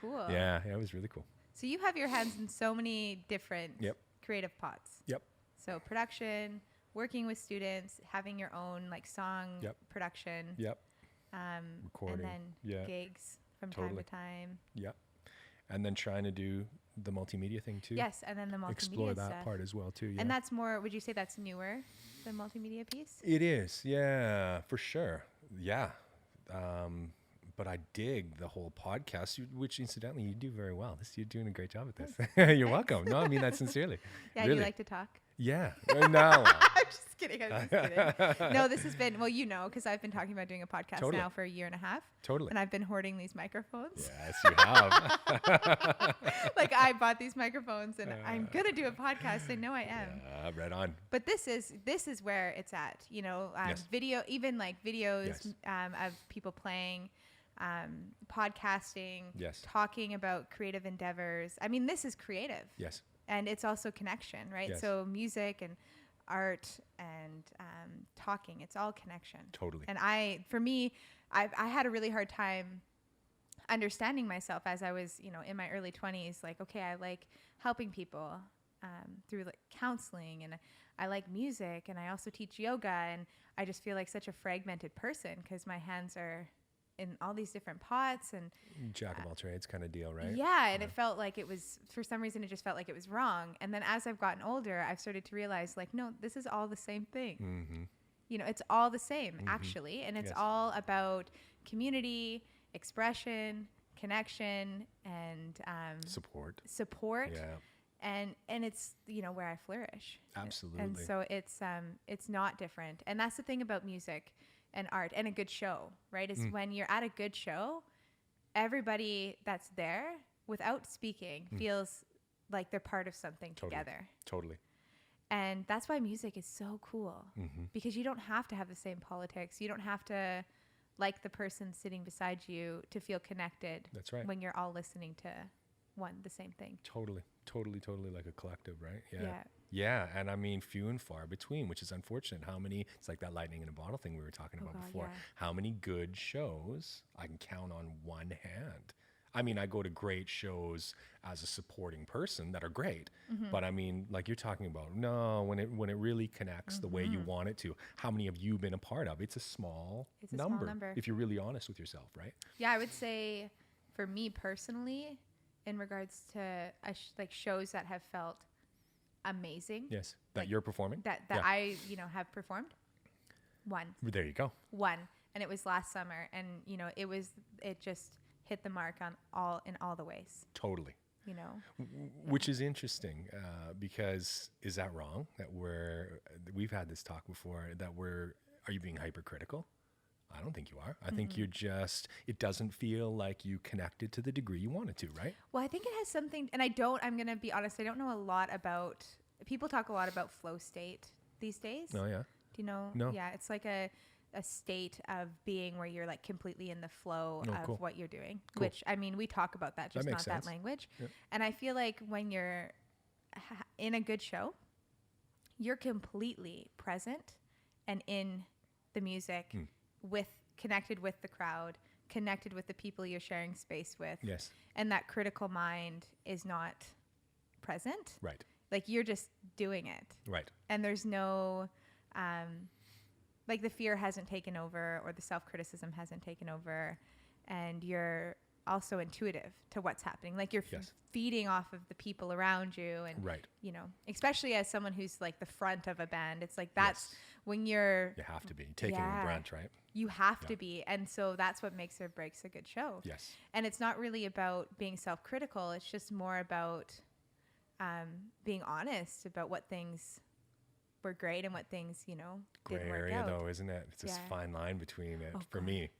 cool. yeah, it was really cool. So you have your hands in so many different creative pots. Yep. So production, working with students, having your own like song production. Yep. Recording. And then gigs from time to time. Yep. And then trying to do the multimedia thing too. Yes, and then the multimedia explore that stuff. part as well too. Yeah. And that's more, would you say that's newer, the multimedia piece? It is, yeah, for sure. Yeah. But I dig the whole podcast, which incidentally you do very well. You're doing a great job at this. You're welcome. No, I mean that sincerely. Yeah, really. You like to talk? Yeah. No. I'm just kidding. I'm just kidding. No, this has been, well, you know, because I've been talking about doing a podcast now for a year and a half. Totally. And I've been hoarding these microphones. Yes, you have. Like I bought these microphones and I'm going to do a podcast. I know I am. Yeah, right on. But this is where it's at, you know, video, even like videos of people playing, podcasting, talking about creative endeavors. I mean, this is creative. Yes. And it's also connection, right? Yes. So music and art and talking, it's all connection. Totally. And I had a really hard time understanding myself as I was, you know, in my early 20s, like, okay, I like helping people through like counseling, and I like music, and I also teach yoga, and I just feel like such a fragmented person because my hands are in all these different pots and jack of all trades kind of deal, right? Yeah, and it felt like it was, for some reason, it just felt like it was wrong. And then as I've gotten older, I've started to realize, like, no, this is all the same thing. Mm-hmm. You know, it's all the same, actually. And it's all about community, expression, connection, and support. Yeah. And it's, you know, where I flourish. Absolutely. And so it's not different. And that's the thing about music and art and a good show, right? Is when you're at a good show, everybody that's there without speaking feels like they're part of something together. Totally. And that's why music is so cool, because you don't have to have the same politics. You don't have to like the person sitting beside you to feel connected. That's right. When you're all listening to the same thing. Totally Like a collective, right? Yeah. Yeah, and I mean, few and far between, which is unfortunate. It's like that lightning in a bottle thing we were talking about before. Yeah. How many good shows I can count on one hand. I mean, I go to great shows as a supporting person that are great, but I mean, like you're talking about, when it really connects the way you want it to, how many have you been a part of? It's a small number if you're really honest with yourself, right? Yeah, I would say for me personally, in regards to like shows that have felt amazing. Yes, that you're performing. That I have performed. One. There you go. One, and it was last summer, and it just hit the mark in all the ways. Totally. You know, which is interesting because is that wrong that we've had this talk before are you being hypercritical? I don't think you are. I think you're it doesn't feel like you connected to the degree you wanted to, right? Well, I think it has something, and I'm going to be honest, I don't know a lot about, people talk a lot about flow state these days. Oh, yeah. Do you know? No. Yeah, it's like a state of being where you're like completely in the flow of what you're doing, which, I mean, we talk about that, just not that language. Yep. And I feel like when you're in a good show, you're completely present and in the music, connected with the crowd, connected with the people you're sharing space with. Yes. And that critical mind is not present. Right. Like you're just doing it. Right. And there's no, like the fear hasn't taken over or the self-criticism hasn't taken over, and you're also intuitive to what's happening. Like you're Yes. feeding off of the people around you. And, Right. you know, especially as someone who's like the front of a band, it's like that's Yes. when you're, You have to be taking Yeah. the brunt, right? you have Yeah. to be. And so that's what makes or breaks a good show. Yes. And it's not really about being self-critical. It's just more about being honest about what things were great and what things, you know, Gray didn't work area out. though, isn't it? It's this Yeah. fine line between it Oh, for God. me.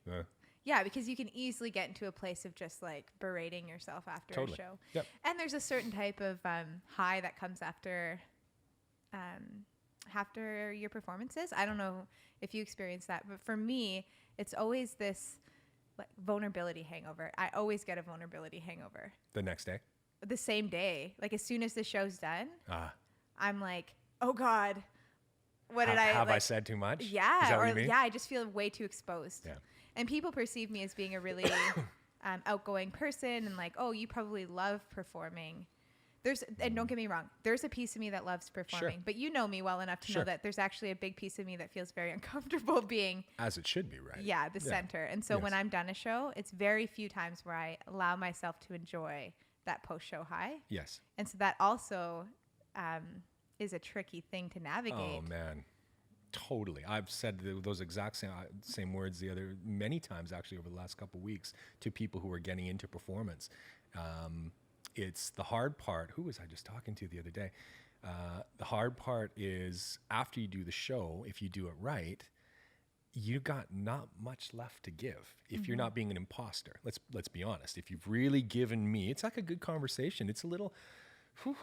Yeah, because you can easily get into a place of just like berating yourself after Totally. a show. Yep. And there's a certain type of high that comes after your performances. I don't know if you experience that, but for me, it's always this like vulnerability hangover. I always get a vulnerability hangover The next day. the same day. Like as soon as the show's done, Ah. I'm like, oh God, what did I Have I like, said too much? Yeah, Is that or what you mean? yeah, I just feel way too exposed. Yeah. And people perceive me as being a really outgoing person, and like, oh, you probably love performing. And don't get me wrong, there's a piece of me that loves performing, but you know me well enough to know Sure. that there's actually a big piece of me that feels very uncomfortable being, As it should be, right? the center. And so when Yes. I'm done a show, it's very few times where I allow myself to enjoy that post-show high. Yes. And so that also is a tricky thing to navigate. Oh man, totally. I've said those exact same words many times actually over the last couple of weeks to people who are getting into performance. It's the hard part. Who was I just talking to the other day? The hard part is after you do the show, if you do it right, you got not much left to give if you're not being an imposter. Let's be honest. If you've really given me, it's like a good conversation. It's a little,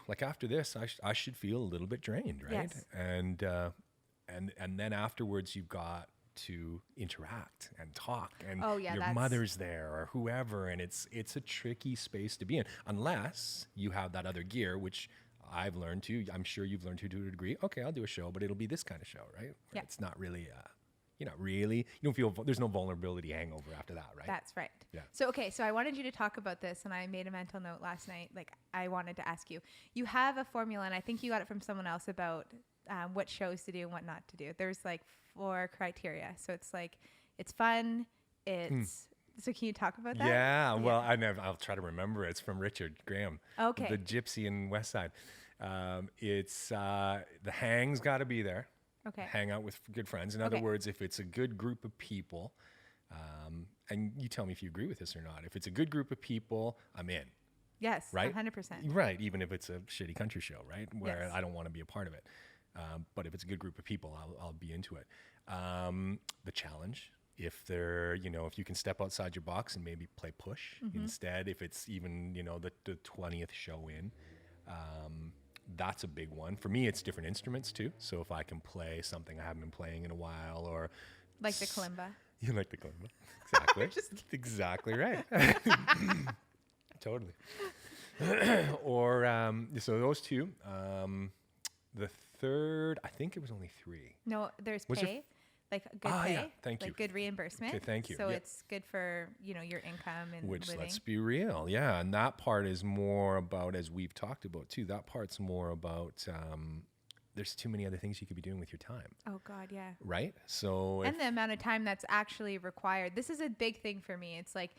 like after this, I should feel a little bit drained, right? Yes. And then afterwards, you've got to interact and talk, and Oh, yeah, your that's- mother's there or whoever, and it's a tricky space to be in unless you have that other gear, which I've learned to. I'm sure you've learned to a degree. Okay, I'll do a show, but it'll be this kind of show, right? Yeah. It's not really. You don't feel there's no vulnerability hangover after that, right? That's right. Yeah. So I wanted you to talk about this, and I made a mental note last night. Like I wanted to ask you. You have a formula, and I think you got it from someone else about what shows to do and what not to do. There's like 4 criteria. So it's like it's fun. So can you talk about that? Yeah, well, I'll try to remember. It's from Richard Graham. Okay. The Gypsy in West Side. It's the hang's got to be there. Okay. Hang out with good friends. In Okay. other words, if it's a good group of people, and you tell me if you agree with this or not. If it's a good group of people, I'm in. Yes. Right? 100%. Right, even if it's a shitty country show, right? Where Yes. I don't want to be a part of it. But if it's a good group of people, I'll be into it. The challenge, if if you can step outside your box and maybe play push instead, if it's even, the 20th show in, that's a big one. For me, it's different instruments too. So if I can play something I haven't been playing in a while, or Like the kalimba. you like the kalimba? Exactly. Exactly right. Totally. Or so those two. The third, I think it was only 3. No, there's Was there pay. Like good Ah, pay. yeah. Thank like you. good reimbursement. Okay, thank you. So Yeah. it's good for, your income and Which, living. let's be real, yeah. And that part is more about, as we've talked about too, that part's more about there's too many other things you could be doing with your time, Oh God, yeah. right? So And the amount of time that's actually required. This is a big thing for me. It's like,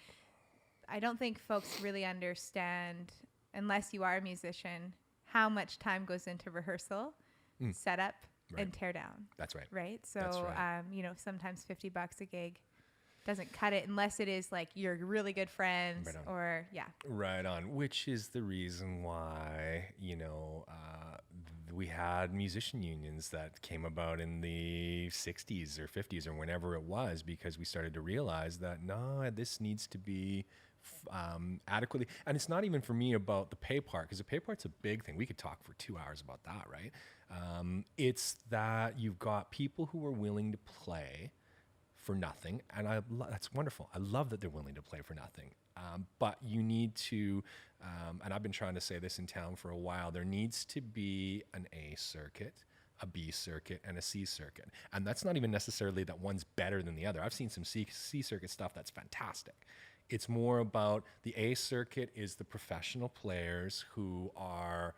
I don't think folks really understand, unless you are a musician, how much time goes into rehearsal, setup, Right. and tear down. that's right. Right. So, That's right. sometimes $50 a gig doesn't cut it unless it is like you're really good friends Right on. or yeah. Right on, which is the reason why, we had musician unions that came about in the 60s or 50s or whenever it was, because we started to realize that, no, this needs to be adequately. And it's not even for me about the pay part, because the pay part's a big thing. We could talk for 2 hours about that, right? It's that you've got people who are willing to play for nothing, and that's wonderful. I love that they're willing to play for nothing. But you need to, and I've been trying to say this in town for a while, there needs to be an A circuit, a B circuit, and a C circuit. And that's not even necessarily that one's better than the other. I've seen some C circuit stuff that's fantastic. It's more about the A circuit is the professional players who are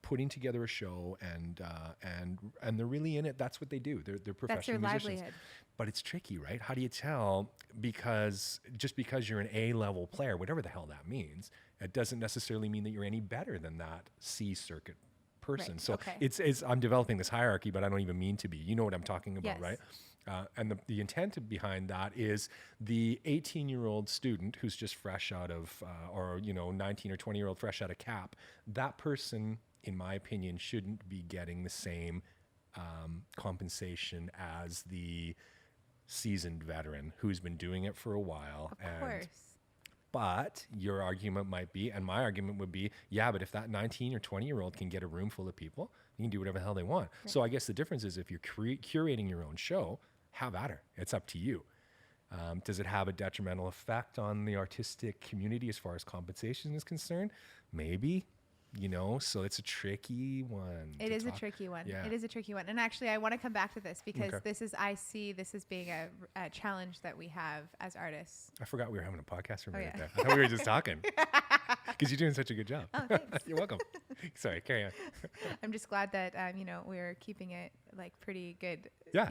putting together a show, and they're really in it. That's what they do. They're professional That's their musicians. livelihood. But it's tricky, right? How do you tell? Because just because you're an A-level player, whatever the hell that means, it doesn't necessarily mean that you're any better than that C circuit person. Right. So Okay. it's I'm developing this hierarchy, but I don't even mean to be. You know what I'm talking about, Yes. right? And the intent behind that is the 18-year-old student who's just fresh out of, or 19 or 20-year-old fresh out of CAP. That person, in my opinion, shouldn't be getting the same compensation as the seasoned veteran who's been doing it for a while. Of course. But your argument might be, and my argument would be, yeah, but if that 19 or 20-year-old can get a room full of people, you can do whatever the hell they want. Right. So I guess the difference is if you're curating your own show, have at her. It's up to you. Does it have a detrimental effect on the artistic community as far as compensation is concerned? Maybe. So it's a tricky one. It is a tricky one. Yeah. It is a tricky one. And actually, I want to come back to this because Okay. I see this as being a challenge that we have as artists. I forgot we were having a podcast for a minute yeah. there. I thought we were just talking. Because you're doing such a good job. Oh, thanks. You're welcome. Sorry, carry on. I'm just glad that, we're keeping it like pretty good. Yeah.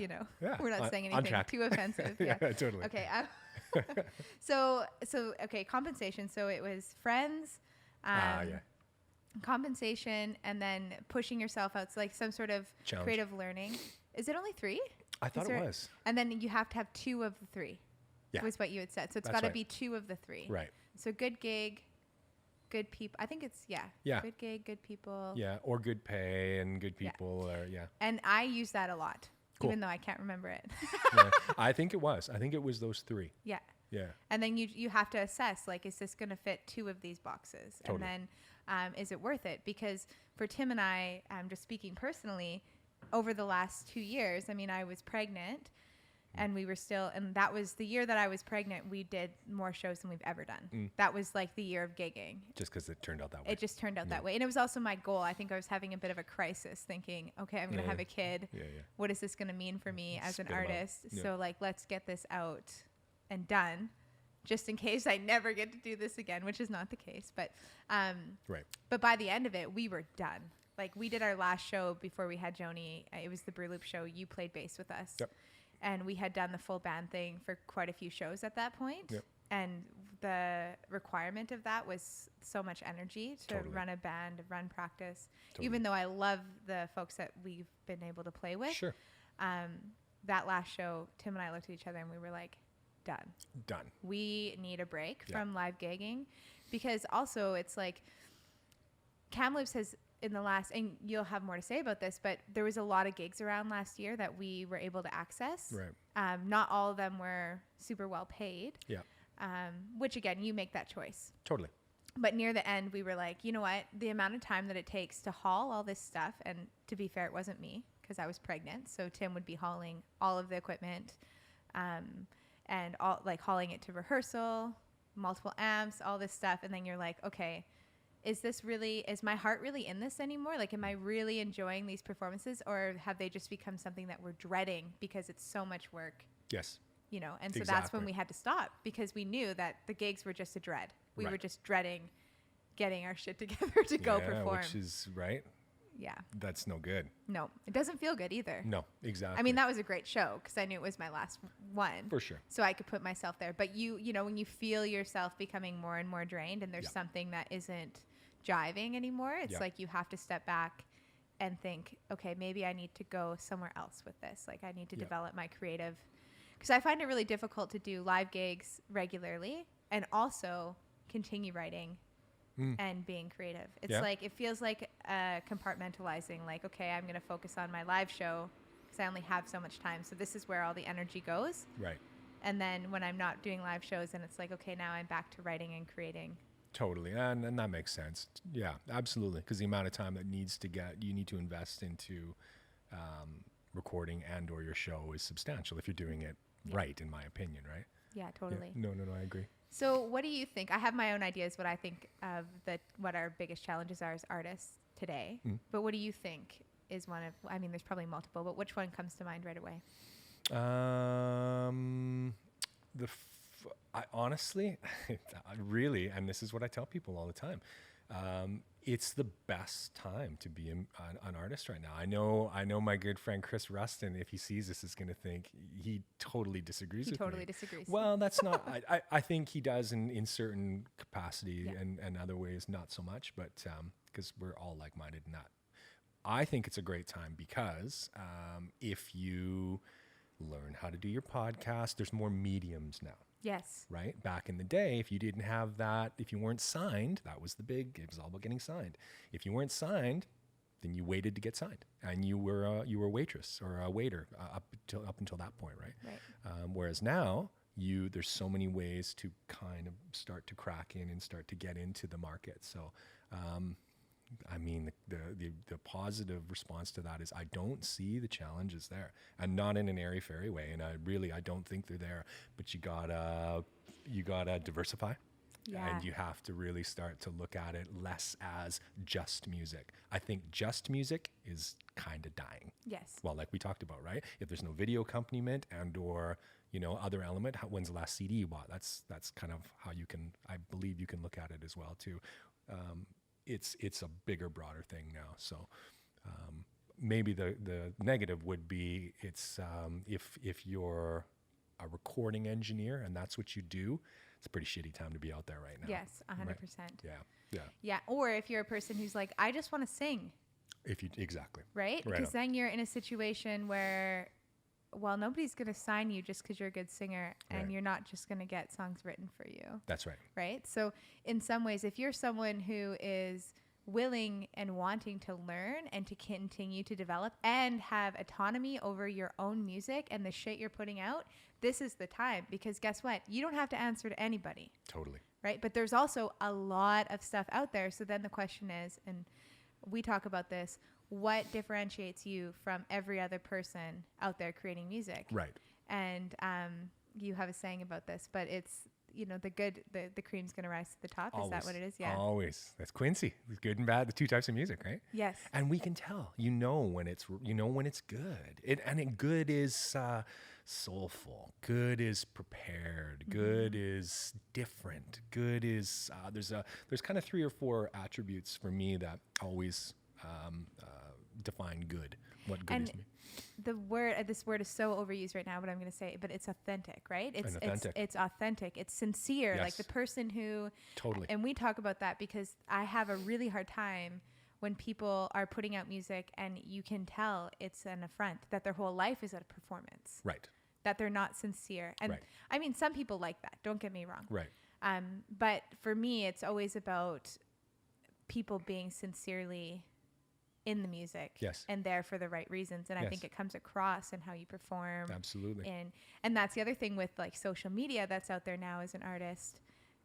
We're not saying on anything track. too offensive. Yeah, Yeah. totally. Okay. So compensation. So it was friends, Yeah. compensation, and then pushing yourself out. So like some sort of Challenge. creative learning. Is it only 3? I thought Is it there- was. And then you have to have 2 of the 3. Yeah. Was what you had said. So it's That's got to right. be 2 of the 3. Right. So good gig, good people. I think it's Yeah. Good gig, good people. Yeah. Or good pay and good Yeah. people. Or yeah. And I use that a lot, Cool. even though I can't remember it. Yeah. I think it was. I think it was those 3. Yeah. Yeah. And then you have to assess, like, is this going to fit 2 of these boxes? Totally. And then is it worth it? Because for Tim and I, just speaking personally, over the last 2 years, I was pregnant and we were still, and that was the year that I was pregnant, we did more shows than we've ever done. That was like the year of gigging. Just because it turned out that way. It just turned out that way. And it was also my goal. I think I was having a bit of a crisis thinking, okay, I'm going to Yeah. have a kid. Yeah. What is this going to mean for me as an Spit 'em out. artist? Yeah. So like, let's get this out and done just in case I never get to do this again, which is not the case. But, Right. but by the end of it, we were done. Like we did our last show before we had Joni. It was the Brewloop show. You played bass with us. Yep. And we had done the full band thing for quite a few shows at that point. Yep. And the requirement of that was so much energy to Totally. run a band, run practice. Totally. Even though I love the folks that we've been able to play with. Sure. That last show, Tim and I looked at each other and we were like, done. Done. We need a break Yeah. from live gigging, because also it's like Kamloops has in the last, and you'll have more to say about this, but there was a lot of gigs around last year that we were able to access. Right. Not all of them were super well paid. Yeah. Which again, you make that choice. Totally. But near the end, we were like, you know what? The amount of time that it takes to haul all this stuff, and to be fair, it wasn't me because I was pregnant. So Tim would be hauling all of the equipment, and all like hauling it to rehearsal, multiple amps, all this stuff. And then you're like, okay, is my heart really in this anymore? Like, am I really enjoying these performances, or have they just become something that we're dreading because it's so much work? Yes. And so that's when we had to stop, because we knew that the gigs were just a dread. We Right. were just dreading getting our shit together to go perform. Which is right. Yeah. That's no good. No, it doesn't feel good either. No, exactly. I mean, that was a great show because I knew it was my last one. For sure. So I could put myself there. But when you feel yourself becoming more and more drained, and there's Yeah. something that isn't jiving anymore, it's Yeah. like you have to step back and think, okay, maybe I need to go somewhere else with this. Like I need to Yeah. develop my creative, because I find it really difficult to do live gigs regularly and also continue writing and being creative. It's Yeah. like, it feels like compartmentalizing, like, okay, I'm going to focus on my live show because I only have so much time. So this is where all the energy goes. Right. And then when I'm not doing live shows, and it's like, okay, now I'm back to writing and creating. Totally. And that makes sense. Yeah, absolutely. Because the amount of time that you need to invest into recording and or your show is substantial if you're doing it right, in my opinion, right? Yeah, totally. Yeah. No, I agree. So what do you think? I have my own ideas what I think of what our biggest challenges are as artists today. But what do you think is one of, there's probably multiple, but which one comes to mind right away? I honestly, really, and this is what I tell people all the time, It's the best time to be an artist right now. I know my good friend Chris Rustin, if he sees this, is going to think he totally disagrees with me. He totally disagrees. Well, that's not, I think he does in certain capacity and other ways, not so much, but because we're all like-minded in that. I think it's a great time because if you learn how to do your podcast, there's more mediums now. Yes. Right? Back in the day, if you didn't have that, if you weren't signed, it was all about getting signed. If you weren't signed, then you waited to get signed, and you were a waitress or a waiter up until that point, right? Right. Whereas now, there's so many ways to kind of start to crack in and start to get into the market. So, I mean, the positive response to that is I don't see the challenges there, and not in an airy-fairy way. And I don't think they're there, but you gotta diversify. Yeah. And you have to really start to look at it less as just music. I think just music is kind of dying. Yes. Well, like we talked about, right? If there's no video accompaniment or other element, when's the last CD you bought? That's kind of how I believe you can look at it as well too. It's a bigger, broader thing now. So maybe the negative would be if you're a recording engineer and that's what you do, it's a pretty shitty time to be out there right now. Yes, 100%. Right? Yeah. Yeah, or if you're a person who's like, I just want to sing. Exactly. Right? Because then you're in a situation where, well, nobody's going to sign you just because you're a good singer, and you're not just going to get songs written for you. That's right. Right? So in some ways, if you're someone who is willing and wanting to learn and to continue to develop and have autonomy over your own music and the shit you're putting out, this is the time, because guess what? You don't have to answer to anybody. Totally. Right? But there's also a lot of stuff out there. So then the question is, and we talk about this, what differentiates you from every other person out there creating music? Right. And you have a saying about this, but it's, the cream's going to rise to the top. Always. Is that what it is? Yeah. Always. That's Quincy. It's good and bad, the two types of music, right? Yes. And we can tell, when it's good. Good is soulful. Good is prepared. Mm-hmm. Good is different. Good is, there's kind of 3 or 4 attributes for me that always define good. What good is me. This word is so overused right now, but I'm going to say it, but it's authentic, right? It's authentic. It's sincere. Yes. Like the person who, totally. And we talk about that because I have a really hard time when people are putting out music and you can tell it's an affront, that their whole life is a performance. Right. That they're not sincere. And I mean, some people like that. Don't get me wrong. Right. But for me, it's always about people being sincerely in the music. Yes. And there for the right reasons. And I think it comes across in how you perform. Absolutely. And that's the other thing with like social media that's out there now as an artist.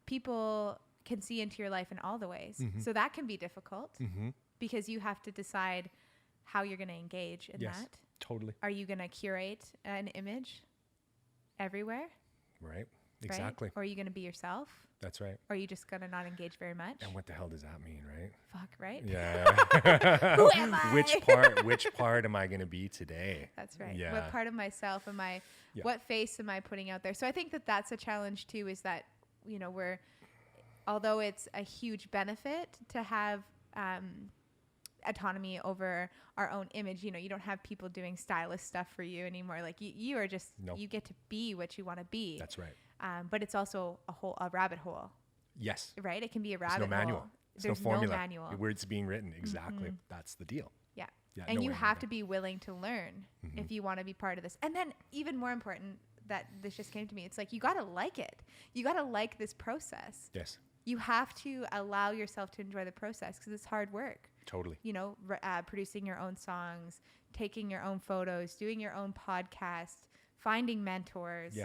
People can see into your life in all the ways. Mm-hmm. So that can be difficult because you have to decide how you're going to engage in that. Totally. Are you going to curate an image everywhere? Right. Exactly. Right? Or are you going to be yourself? That's right. Or are you just going to not engage very much? And what the hell does that mean, right? Fuck, right? Yeah. Who am I? Which part am I going to be today? That's right. Yeah. What part of myself am I, what face am I putting out there? So I think that that's a challenge too, is that, although it's a huge benefit to have autonomy over our own image, you don't have people doing stylist stuff for you anymore. Like you are just, you get to be what you want to be. That's right. But it's also a rabbit hole. Yes. Right? It can be a rabbit hole. There's no manual. There's no formula. No manual. The words being written. Exactly. Mm-hmm. That's the deal. Yeah. And you have to be willing to learn if you want to be part of this. And then even more important, that this just came to me, it's like, you got to like it. You got to like this process. Yes. You have to allow yourself to enjoy the process because it's hard work. Totally. Producing your own songs, taking your own photos, doing your own podcast, finding mentors,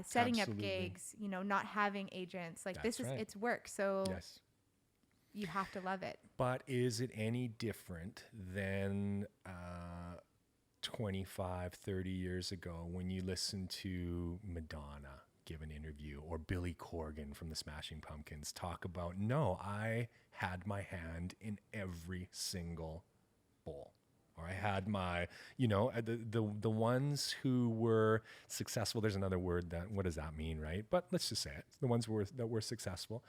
setting up gigs, not having agents. Like it's work. So you have to love it. But is it any different than 25, 30 years ago when you listen to Madonna give an interview or Billy Corgan from the Smashing Pumpkins talk about, no, I had my hand in every single bowl? Or I had my, the ones who were successful. There's another word what does that mean, right? But let's just say it. The ones that were successful,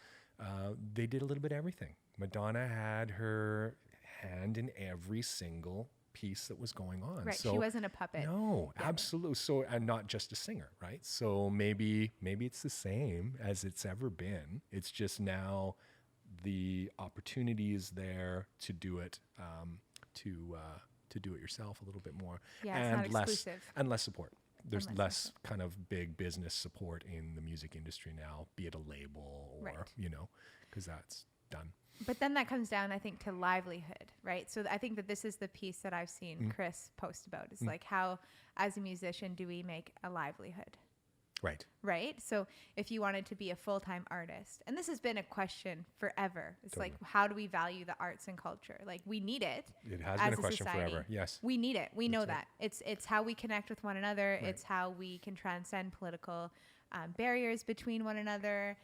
they did a little bit of everything. Madonna had her hand in every single piece that was going on. Right. So She wasn't a puppet. no, Yeah. absolutely. So, and not just a singer, right? So maybe it's the same as it's ever been. It's just now the opportunity is there to do it, to do it yourself a little bit more, Yeah, it's not and less exclusive. and less support. There's And less kind of big business support in the music industry now, be it a label or, Right. you know, because that's done. But then that comes down, I think, to livelihood, right? So I think that this is the piece that I've seen Chris post about. It's like, how, as a musician, do we make a livelihood? Right. Right? So if you wanted to be a full-time artist, and this has been a question forever. It's Totally. like, how do we value the arts and culture? Like, we need it. It has as been a question society. forever. Yes. We need it. We know That's right. that. It's how we connect with one another. Right. It's how we can transcend political barriers between one another.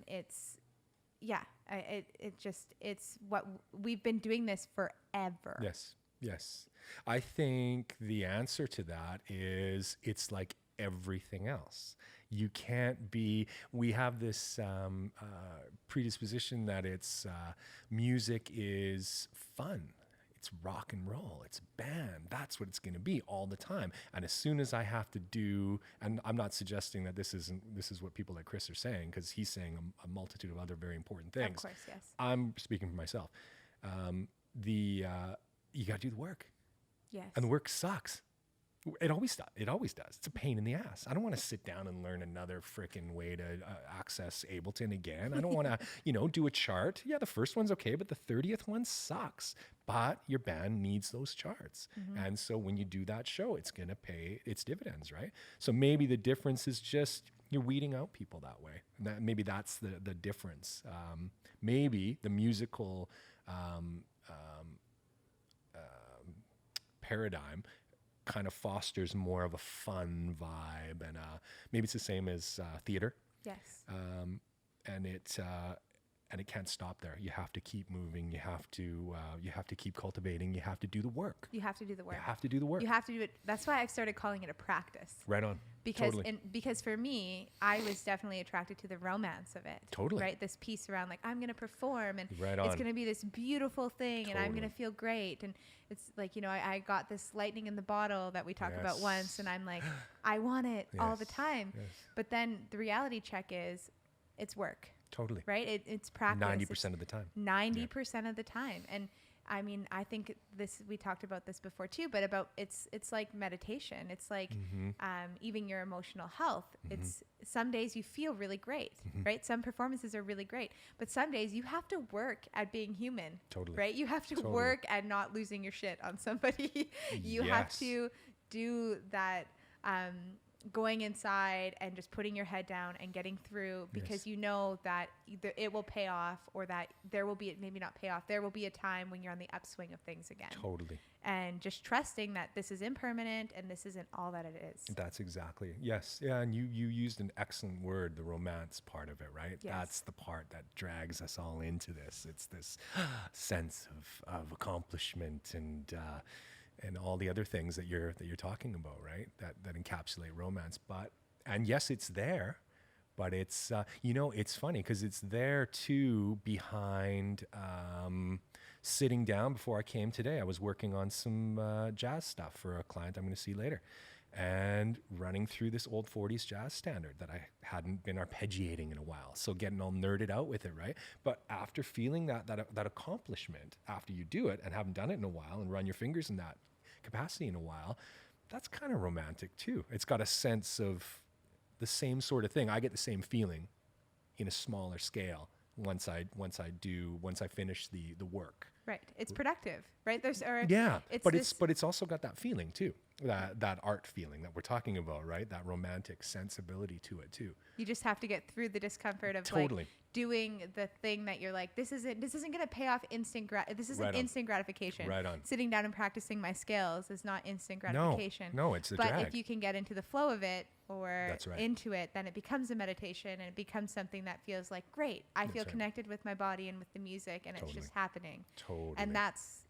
It's what we've been doing this forever. Yes. Yes. I think the answer to that is it's like everything else. You can't be, we have this predisposition that it's music is fun. It's rock and roll. It's band. That's what it's going to be all the time. And as soon as I have to do, and I'm not suggesting that this is what people like Chris are saying, because he's saying a multitude of other very important things. Of course, yes. I'm speaking for myself. You got to do the work. Yes. And the work sucks. It always does. It always does. It's a pain in the ass. I don't want to sit down and learn another freaking way to access Ableton again. I don't want to, do a chart. Yeah, the first one's okay, but the 30th one sucks. But your band needs those charts. And so when you do that show, it's going to pay its dividends, right? So maybe the difference is just you're weeding out people that way. And maybe that's the difference. Maybe the musical paradigm kind of fosters more of a fun vibe, and maybe it's the same as theater. Yes. And it can't stop there. You have to keep moving. You have to keep cultivating. You have to do the work. You have to do the work. You have to do the work. You have to do it. That's why I've started calling it a practice. Right on. Because Totally. because for me, I was definitely attracted to the romance of it. Totally. Right? This piece around like, I'm going to perform and Right it's on. going to be this beautiful thing and I'm going Totally. to feel great. And it's like, I got this lightning in the bottle that we talked about once, and I'm like, I want it all the Yes. time. Yes. But then the reality check is it's work, Totally. right? It's practice. 90% of the time. 90% of the time. And I mean, I think we talked about this before too, but it's like meditation. It's like even your emotional health. It's some days you feel really great, right? Some performances are really great, but some days you have to work at being human, Totally. right? You have to Totally. work at not losing your shit on somebody. You have Yes. to do that, going inside and just putting your head down and getting through, because Yes. you know that either it will pay off or that there will be, maybe not pay off, there will be a time when you're on the upswing of things again. Totally. And just trusting that this is impermanent and this isn't all that it is. That's exactly. Yes. Yeah. And you used an excellent word, the romance part of it, right? Yes. That's the part that drags us all into this. It's this sense of accomplishment and all the other things that you're talking about, right? That encapsulate romance. And yes, it's there, but it's, it's funny because it's there too behind, sitting down. Before I came today, I was working on some jazz stuff for a client I'm going to see later, and running through this old 40s jazz standard that I hadn't been arpeggiating in a while. So getting all nerded out with it, right? But after feeling that accomplishment, after you do it and haven't done it in a while and run your fingers in that capacity in a while, that's kind of romantic too. It's got a sense of the same sort of thing. I get the same feeling in a smaller scale once I finish the work. Right. It's productive, right? Yeah, but this- it's also got that feeling too, that art feeling that we're talking about, right? That romantic sensibility to it too. You just have to get through the discomfort of Totally. like doing the thing that you're like, this isn't going to pay off this isn't Right on. instant gratification. Right on. Sitting down and practicing my scales is not instant gratification. No, it's the But drag. if you can get into the flow of it or That's right. into it, then it becomes a meditation and it becomes something that feels like, great, I feel right. connected with my body and with the music, and Totally. it's just happening. Totally. And that's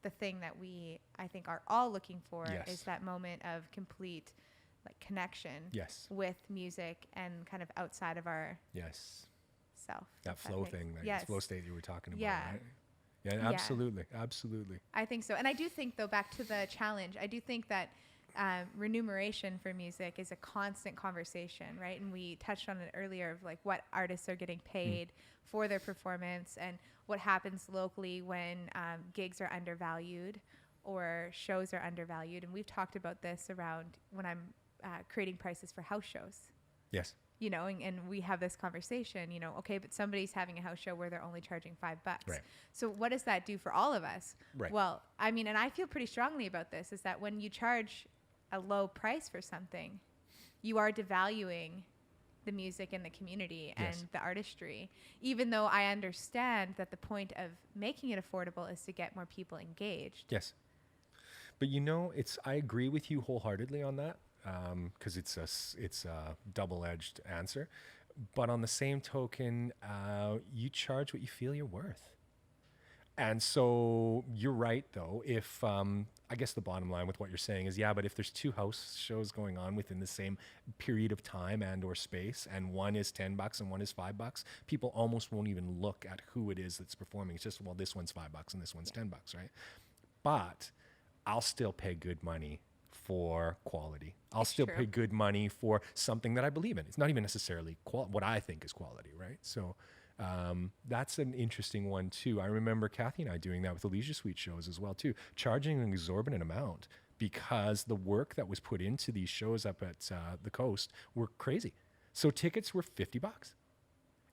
the thing that we, I think, are all looking for, Yes. is that moment of complete like connection Yes. with music and kind of outside of our Yes. itself. That flow thing, that yes. flow state you were talking about, Yeah. right? Yeah, absolutely. Absolutely. I think so. And I do think, though, back to the challenge, I do think that remuneration for music is a constant conversation, right? And we touched on it earlier of like what artists are getting paid for their performance and what happens locally when gigs are undervalued or shows are undervalued. And we've talked about this around when I'm creating prices for house shows. Yes. You know, and we have this conversation, you know, okay, but somebody's having a house show where they're only charging $5. Right. So what does that do for all of us? Right. Well, I mean, and I feel pretty strongly about this, is that when you charge a low price for something, you are devaluing the music and the community and the artistry, even though I understand that the point of making it affordable is to get more people engaged. Yes. But you know, I agree with you wholeheartedly on that. Because it's a double-edged answer, but on the same token, you charge what you feel you're worth. And so you're right, though. If I guess the bottom line with what you're saying is, yeah, but if there's 2 house shows going on within the same period of time and or space, and one is $10 and one is $5, people almost won't even look at who it is that's performing. It's just, well, this one's $5 and this one's $10, right? But I'll still pay good money for quality. I'll still pay good money for something that I believe in. It's not even necessarily what I think is quality, right? So that's an interesting one too. I remember Kathy and I doing that with the Leisure Suite shows as well too, charging an exorbitant amount because the work that was put into these shows up at the coast were crazy. So tickets were $50.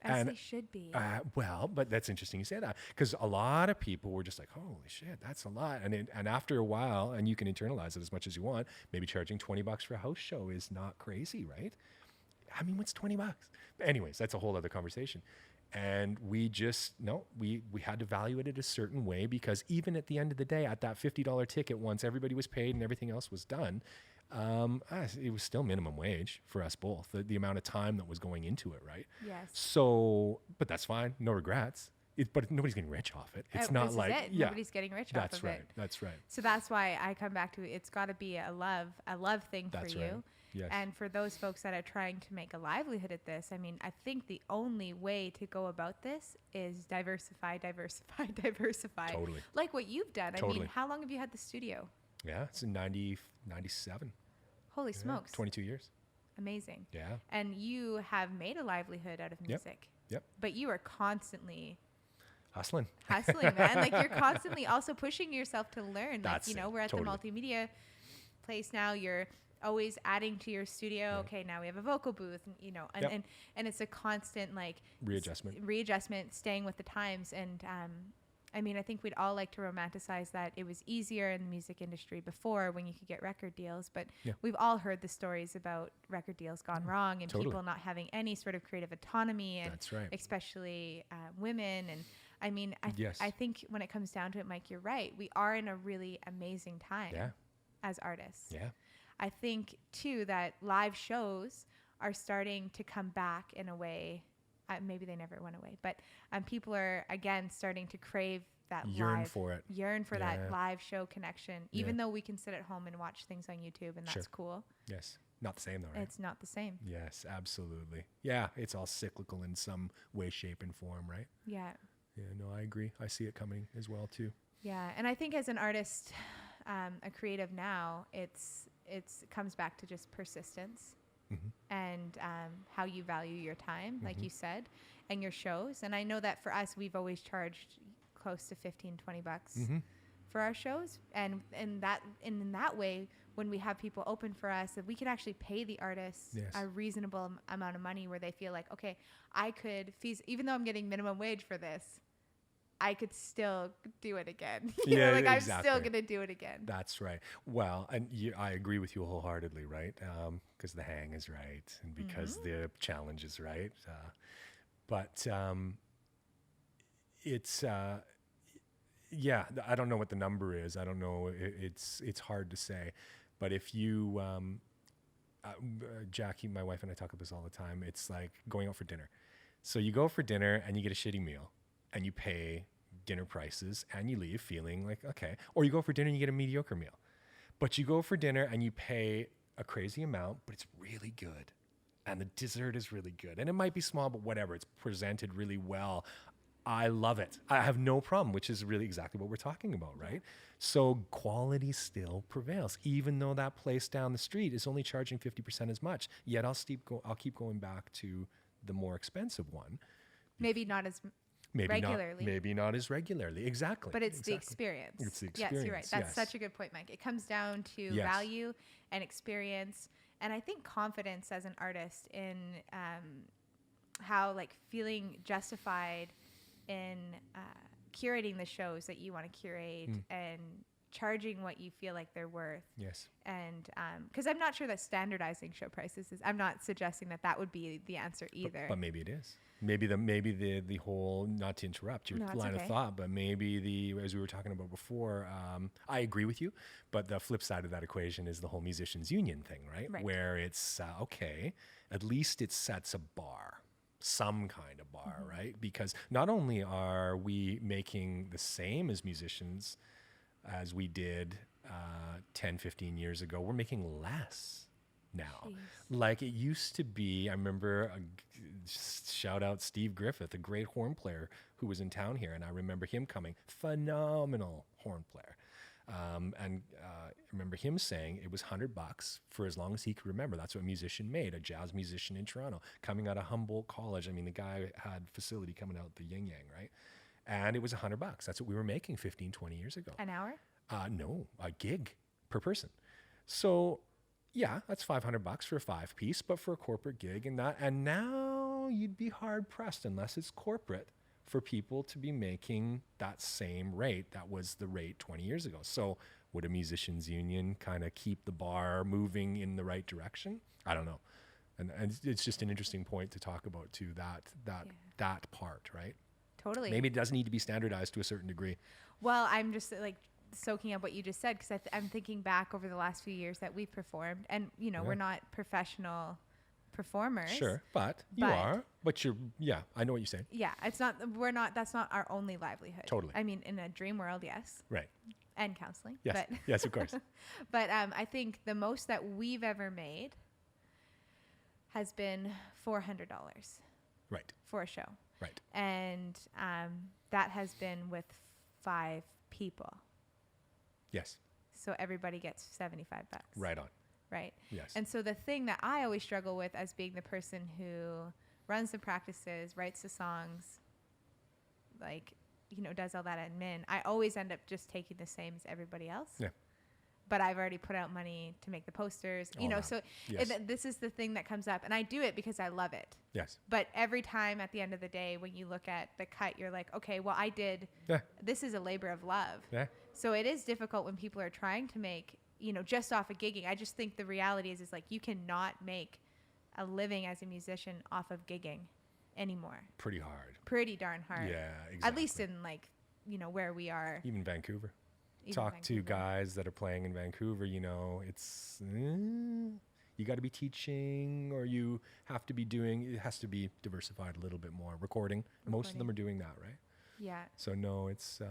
As they should be. Well, but that's interesting you say that, because a lot of people were just like, holy shit, that's a lot. And after a while, and you can internalize it as much as you want, maybe charging $20 for a house show is not crazy, right? I mean, what's $20? Anyways, that's a whole other conversation. And we just, we had to value it a certain way, because even at the end of the day, at that $50 ticket, once everybody was paid and everything else was done, it was still minimum wage for us both, the amount of time that was going into it, right? Yes. So, but that's fine. No regrets. But nobody's getting rich off it. It's not like, nobody's getting rich off of it. That's right. So that's why I come back to it's got to be a love thing for you. Right. Yes. And for those folks that are trying to make a livelihood at this, I mean, I think the only way to go about this is diversify. Totally. Like what you've done. Totally. I mean, how long have you had the studio? Yeah, it's in 97. Holy smokes. 22 years. Amazing. Yeah. And you have made a livelihood out of music. Yep. But you are constantly hustling, man. Like you're constantly also pushing yourself to learn. That's like, we're at the multimedia place now. You're always adding to your studio. Yeah. Okay, now we have a vocal booth, and it's a constant like readjustment, staying with the times. And I mean, I think we'd all like to romanticize that it was easier in the music industry before when you could get record deals, but we've all heard the stories about record deals gone wrong and people not having any sort of creative autonomy, and especially women. And I mean, I think when it comes down to it, Mike, you're right. We are in a really amazing time as artists. Yeah. I think too that live shows are starting to come back in a way. Maybe they never went away, but people are again starting to crave that yearn for that live show connection, even though we can sit at home and watch things on YouTube, and that's cool. Yes. Not the same though, right? It's not the same. Yes, absolutely. Yeah. It's all cyclical in some way, shape, and form, right? Yeah. Yeah, no, I agree. I see it coming as well too. Yeah. And I think as an artist, a creative now, it comes back to just persistence. Mm-hmm. And how you value your time, like you said, and your shows. And I know that for us, we've always charged close to $15-20 for our shows. And in that way, when we have people open for us, that we can actually pay the artists a reasonable amount of money where they feel like, okay, I could even though I'm getting minimum wage for this, I could still do it again. I'm still going to do it again. That's right. Well, and I agree with you wholeheartedly, right? Because the hang is right and because the challenge is right. But it's, I don't know what the number is. I don't know. It's hard to say. But if you, Jackie, my wife and I talk about this all the time. It's like going out for dinner. So you go for dinner and you get a shitty meal. And you pay dinner prices and you leave feeling like, okay. Or you go for dinner and you get a mediocre meal. But you go for dinner and you pay a crazy amount, but it's really good. and the dessert is really good. And it might be small, but whatever. It's presented really well. I love it. I have no problem, which is really exactly what we're talking about, right? So quality still prevails, even though that place down the street is only charging 50% as much. Yet I'll keep going back to the more expensive one. Maybe not as regularly. Maybe not as regularly. Exactly. But it's the experience. It's the experience. Yes, you're right. That's such a good point, Mike. It comes down to value and experience. And I think confidence as an artist in how like feeling justified in curating the shows that you want to curate and charging what you feel like they're worth. Yes. And because I'm not sure that standardizing show prices is, I'm not suggesting that that would be the answer either. But maybe it is. Maybe the whole, not to interrupt your line of thought, but maybe as we were talking about before, I agree with you, but the flip side of that equation is the whole musicians union thing, right? Where it's, okay, at least it sets a bar, some kind of bar, right? Because not only are we making the same as musicians as we did 10, 15 years ago, we're making less now. Jeez. Like it used to be, I remember, shout out Steve Griffith, a great horn player who was in town here, and I remember him coming, phenomenal horn player. And I remember him saying it was $100 for as long as he could remember. That's what a musician made, a jazz musician in Toronto, coming out of Humboldt College. I mean, the guy had facility coming out the yin yang, right? And it was $100. That's what we were making 15, 20 years ago. An hour? No, a gig per person. So yeah, that's $500 for a 5-piece, but for a corporate gig and now you'd be hard pressed unless it's corporate for people to be making that same rate. That was the rate 20 years ago. So would a musicians union kind of keep the bar moving in the right direction? I don't know. And it's just an interesting point to talk about too, that part, right? Totally. Maybe it does need to be standardized to a certain degree. Well, I'm just like soaking up what you just said, because I'm thinking back over the last few years that we've performed, and you know, we're not professional performers. Sure, but you are. But you're, I know what you're saying. Yeah, it's not. That's not our only livelihood. Totally. I mean, in a dream world, yes. Right. And counseling. Yes. But yes, of course. But I think the most that we've ever made has been $400. Right. For a show. Right. And that has been with 5 people. Yes. So everybody gets $75. Right on. Right. Yes. And so the thing that I always struggle with as being the person who runs the practices, writes the songs, like, you know, does all that admin, I always end up just taking the same as everybody else. Yeah. But I've already put out money to make the posters, you know, so this is the thing that comes up, and I do it because I love it. Yes. But every time at the end of the day, when you look at the cut, you're like, okay, well, this is a labor of love. Yeah. So it is difficult when people are trying to make, you know, just off of gigging. I just think the reality is like, you cannot make a living as a musician off of gigging anymore. Pretty hard. Pretty darn hard. Yeah, exactly. At least in like, you know, where we are. Even Vancouver. Talk to guys that are playing in Vancouver, you know, it's, you got to be teaching, or you have to be doing, it has to be diversified a little bit more. Recording. Most of them are doing that, right? Yeah. So no, it's,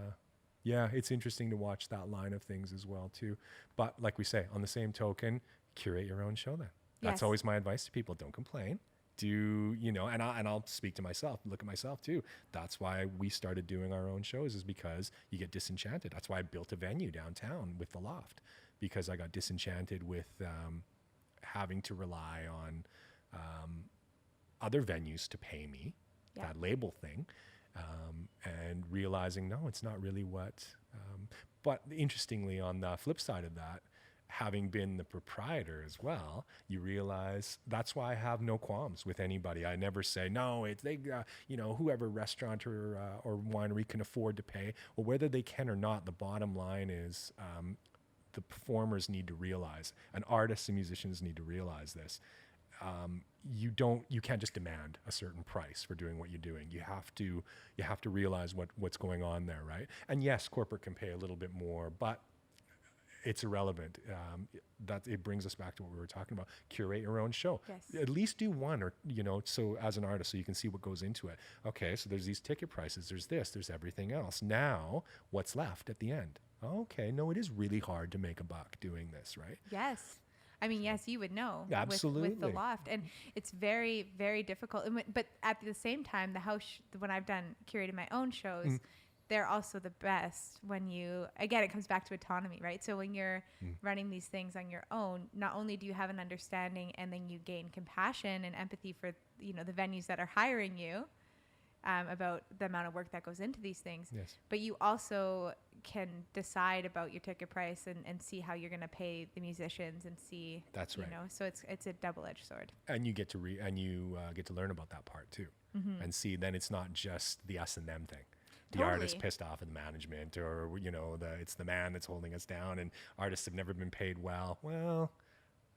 it's interesting to watch that line of things as well too. But like we say, on the same token, curate your own show then. That's always my advice to people. Don't complain. Do, you know, and I'll speak to myself, look at myself too. That's why we started doing our own shows, is because you get disenchanted. That's why I built a venue downtown with the Loft, because I got disenchanted with having to rely on other venues to pay me, that label thing, and realizing, no, it's not really what, but interestingly, on the flip side of that, having been the proprietor as well, you realize that's why I have no qualms with anybody. I never say, no, it's they, you know, whoever restaurant or winery can afford to pay. Well, whether they can or not, the bottom line is the performers need to realize, and artists and musicians need to realize this. You can't just demand a certain price for doing what you're doing. You have to realize what's going on there, right? And yes, corporate can pay a little bit more, but it's irrelevant. That it brings us back to what we were talking about. Curate your own show. Yes. At least do one, or, you know, so as an artist, so you can see what goes into it. Okay, so there's these ticket prices, there's this, there's everything else. Now, what's left at the end? Okay, no, it is really hard to make a buck doing this, right? Yes. I mean, yes, you would know Absolutely. with the loft, and it's very, very difficult. But at the same time, the house when I've done curated my own shows, they're also the best when you, again, it comes back to autonomy, right? So when you're running these things on your own, not only do you have an understanding, and then you gain compassion and empathy for, the venues that are hiring you, about the amount of work that goes into these things. Yes. But you also can decide about your ticket price and see how you're going to pay the musicians and see. That's right. So it's a double-edged sword. And you get to get to learn about that part too, and see. Then it's not just the us and them thing. The artist pissed off at the management, or it's the man that's holding us down, and artists have never been paid well. Well,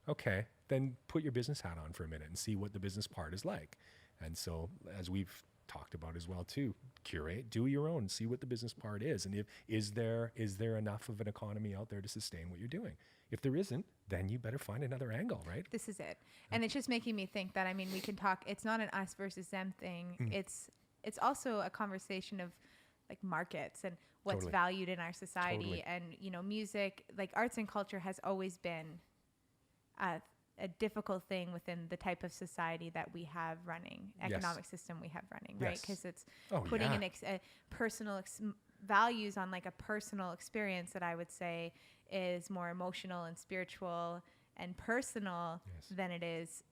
okay, then put your business hat on for a minute and see what the business part is like. And so, as we've talked about as well too, curate, do your own, see what the business part is, and is there enough of an economy out there to sustain what you're doing. If there isn't, then you better find another angle, right? This is it. And it's just making me think that, I mean, we can talk, it's not an us versus them thing. It's also a conversation of like markets and what's valued in our society. And music, like arts and culture, has always been a difficult thing within the type of society that we have running, economic system we have running, right? Because it's putting a personal values on like a personal experience that I would say is more emotional and spiritual and personal than it is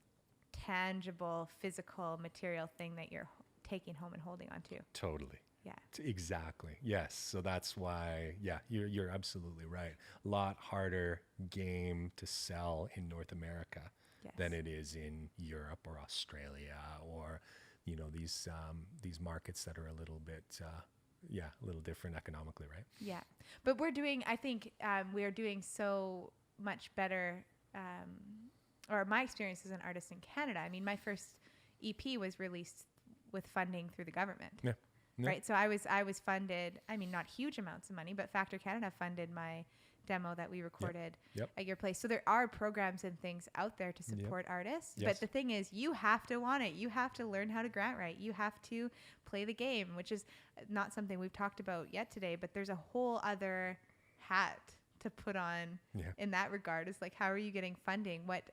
tangible, physical, material thing that you're taking home and holding on to. Totally. Yeah. Exactly. Yes. So that's why, you're absolutely right. A lot harder game to sell in North America than it is in Europe or Australia, or, these markets that are a little bit, a little different economically, right? Yeah. But I think we are doing so much better, or my experience as an artist in Canada. I mean, my first EP was released with funding through the government. Yeah. Yeah. Right. So I was funded, I mean, not huge amounts of money, but Factor Canada funded my demo that we recorded at your place. So there are programs and things out there to support artists. Yes. But the thing is, you have to want it. You have to learn how to grant write. You have to play the game, which is not something we've talked about yet today, but there's a whole other hat to put on in that regard. Is like, how are you getting funding? What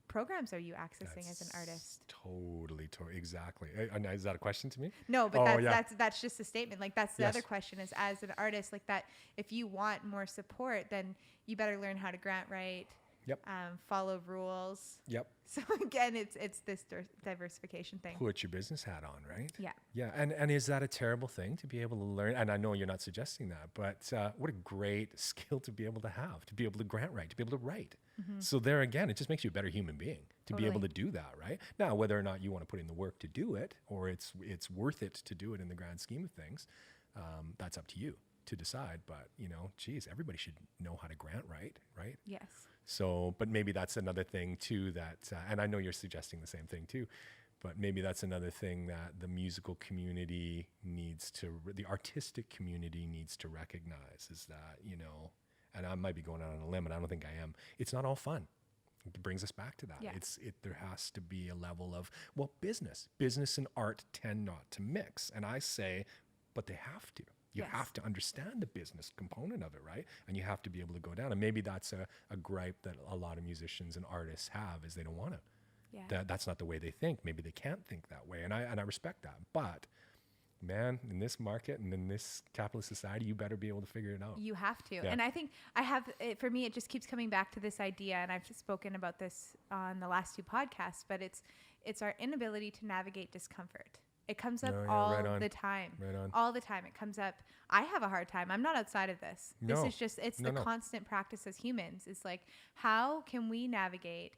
programs are you accessing as an artist? Totally, exactly. Is that a question to me? No, but that's just a statement. Like, that's the other question, is as an artist, like that, if you want more support, then you better learn how to grant write. Yep. Follow rules. Yep. So again, it's this diversification thing. Put your business hat on, right? Yeah. Yeah. And is that a terrible thing to be able to learn? And I know you're not suggesting that, but what a great skill to be able to have, to be able to grant write, to be able to write. Mm-hmm. So there again, it just makes you a better human being to be able to do that, right? Now, whether or not you want to put in the work to do it, or it's worth it to do it in the grand scheme of things, that's up to you to decide. But, geez, everybody should know how to grant write, right? Yes. So, but maybe that's another thing too that, and I know you're suggesting the same thing too, but maybe that's another thing that the musical community the artistic community needs to recognize, is that, and I might be going out on a limb, and I don't think I am, it's not all fun. It brings us back to that. Yeah. There has to be a level of, business and art tend not to mix. And I say, but they have to. You have to understand the business component of it, right? And you have to be able to go down. And maybe that's a gripe that a lot of musicians and artists have, is they don't want to. Yeah. That's not the way they think. Maybe they can't think that way. And I respect that. But man, in this market and in this capitalist society, you better be able to figure it out. You have to. Yeah. And I think for me, it just keeps coming back to this idea, and I've spoken about this on the last two podcasts, but it's our inability to navigate discomfort. It comes up all the time. Right on. All the time. It comes up. I have a hard time. I'm not outside of this. No. This is just, it's the constant practice as humans. It's like, how can we navigate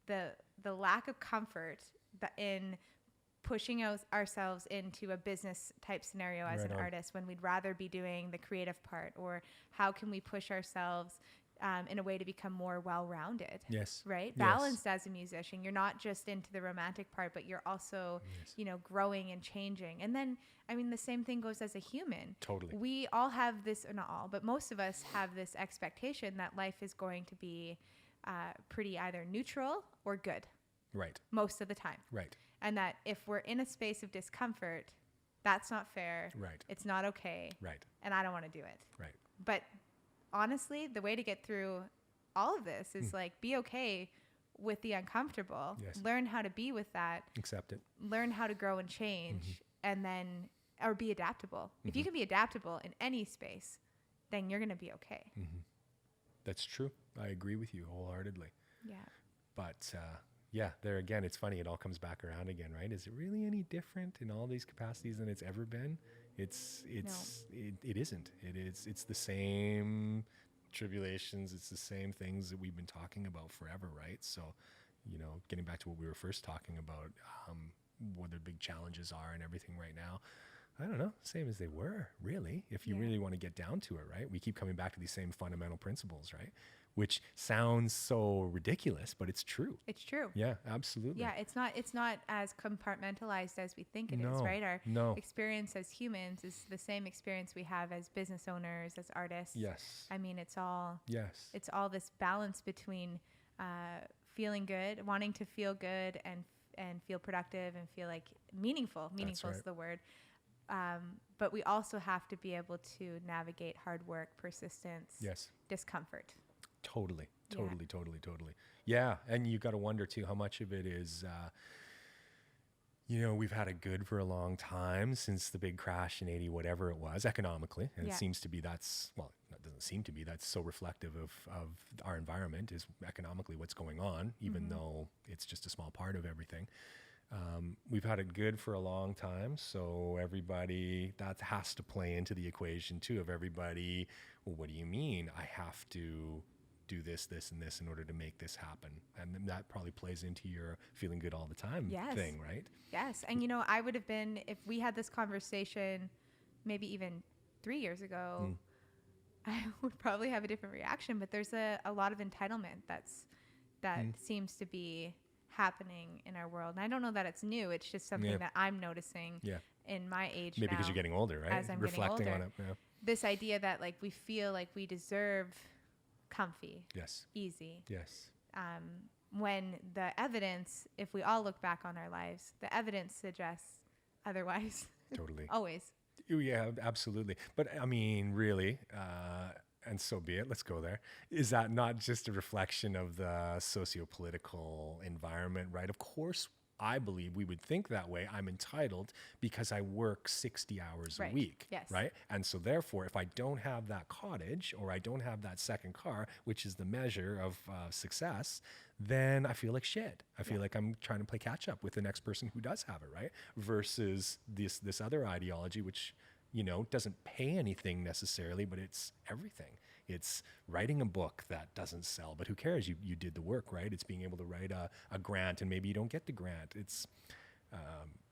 the lack of comfort in pushing ourselves into a business type scenario as an artist, when we'd rather be doing the creative part? Or how can we push ourselves in a way to become more well-rounded? Yes. Right? Balanced as a musician. You're not just into the romantic part, but you're also, growing and changing. And then, I mean, the same thing goes as a human. Totally. We all have this, not all, but most of us have this expectation that life is going to be pretty either neutral or good. Right. Most of the time. Right. And that if we're in a space of discomfort, that's not fair. Right. It's not okay. Right. And I don't want to do it. Right. But honestly, the way to get through all of this is like, be okay with the uncomfortable. Yes. Learn how to be with that. Accept it. Learn how to grow and change, and then, or be adaptable. If you can be adaptable in any space, then you're going to be okay. That's true. I agree with you wholeheartedly. Yeah. But yeah, there again, it's funny. It all comes back around again, right? Is it really any different in all these capacities than it's ever been? It isn't. It's the same tribulations. It's the same things that we've been talking about forever, right? So, getting back to what we were first talking about, what the big challenges are and everything right now. I don't know, same as they were, really, if you really want to get down to it, right? We keep coming back to these same fundamental principles, right? Which sounds so ridiculous, but it's true. It's true. Yeah, absolutely. Yeah, it's not as compartmentalized as we think it is, right? Our experience as humans is the same experience we have as business owners, as artists. Yes. I mean, it's all Yes. this balance between feeling good, wanting to feel good and feel productive and feel like meaningful. Meaningful is the word. But we also have to be able to navigate hard work, persistence, discomfort. Totally. Yeah. And you got to wonder too, how much of it is, we've had it good for a long time since the big crash in 80, whatever it was, economically. And it seems to be it doesn't seem to be, that's so reflective of our environment is economically what's going on, even though it's just a small part of everything. We've had it good for a long time, so everybody, that has to play into the equation too, of everybody, well, what do you mean I have to do this, this, and this in order to make this happen? And then that probably plays into your feeling good all the time thing, right? Yes. And, I would have been, if we had this conversation maybe even 3 years ago, I would probably have a different reaction. But there's a lot of entitlement that seems to be happening in our world. And I don't know that it's new. It's just something that I'm noticing in my age Maybe now. because you're getting older, right? As I'm reflecting getting on older. it. Yeah. This idea that like we feel like we deserve comfy, easy. Yes. When the evidence, if we all look back on our lives, the evidence suggests otherwise. Totally. Always. Yeah, absolutely. But I mean, really, and so be it, let's go there. Is that not just a reflection of the socio-political environment, right? Of course, I believe we would think that way. I'm entitled because I work 60 hours a week, right? And so therefore, if I don't have that cottage or I don't have that second car, which is the measure of success, then I feel like shit. I feel like I'm trying to play catch up with the next person who does have it, right? Versus this other ideology, which, doesn't pay anything necessarily, but it's everything. It's writing a book that doesn't sell, but who cares? You did the work, right? It's being able to write a grant, and maybe you don't get the grant.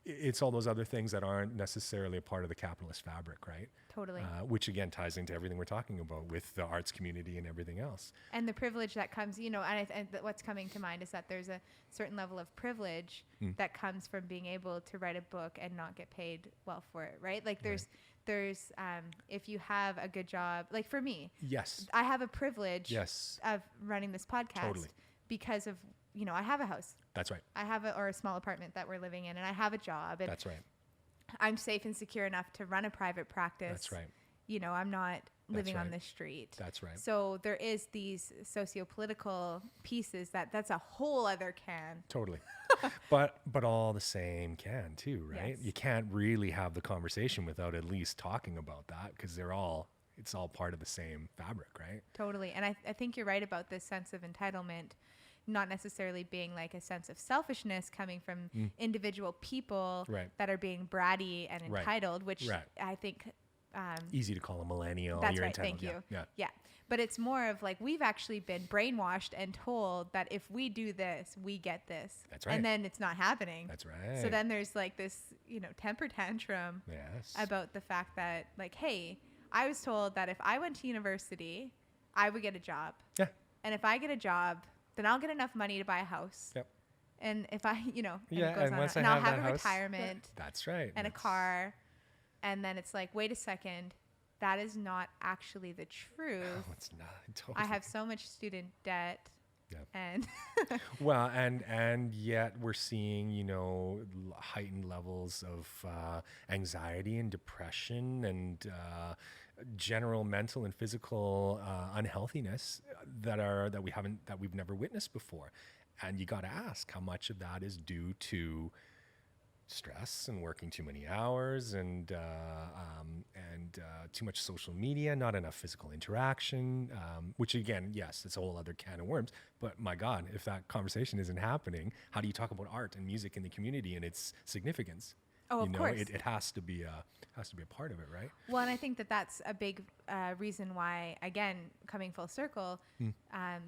It's all those other things that aren't necessarily a part of the capitalist fabric, right? Totally. Which again ties into everything we're talking about with the arts community and everything else. And the privilege that comes, and what's coming to mind is that there's a certain level of privilege that comes from being able to write a book and not get paid well for it, right? Like there's if you have a good job, like for me, I have a privilege of running this podcast because of, I have a house. That's right. I have a small apartment that we're living in, and I have a job. And that's right. I'm safe and secure enough to run a private practice. That's right. I'm not living on the street. That's right. So there is these socio-political pieces that's a whole other can. Totally. but all the same can too, right? Yes. You can't really have the conversation without at least talking about that, because it's all part of the same fabric, right? Totally. And I think you're right about this sense of entitlement not necessarily being like a sense of selfishness coming from individual people that are being bratty and entitled, which I think easy to call a millennial. That's You're right. entitled. Thank you. Yeah. But it's more of like we've actually been brainwashed and told that if we do this, we get this. That's right. And then it's not happening. That's right. So then there's like this, temper tantrum about the fact that like, hey, I was told that if I went to university, I would get a job. Yeah. And if I get a job, then I'll get enough money to buy a house. Yep. And if I, and it goes and on, once and I I'll have a house, retirement. That's right. And a car. And then it's like, wait a second, that is not actually the truth. No, it's not. Totally. I have so much student debt. Yeah. And Well, and yet we're seeing, you know, heightened levels of anxiety and depression and general mental and physical unhealthiness that we've never witnessed before. And you got to ask how much of that is due to stress and working too many hours and too much social media, not enough physical interaction, which again, yes, it's a whole other can of worms. But my God, if that conversation isn't happening, how do you talk about art and music in the community and its significance? Oh, of course. It has to be a part of it, right? Well, and I think that that's a big reason why, again, coming full circle,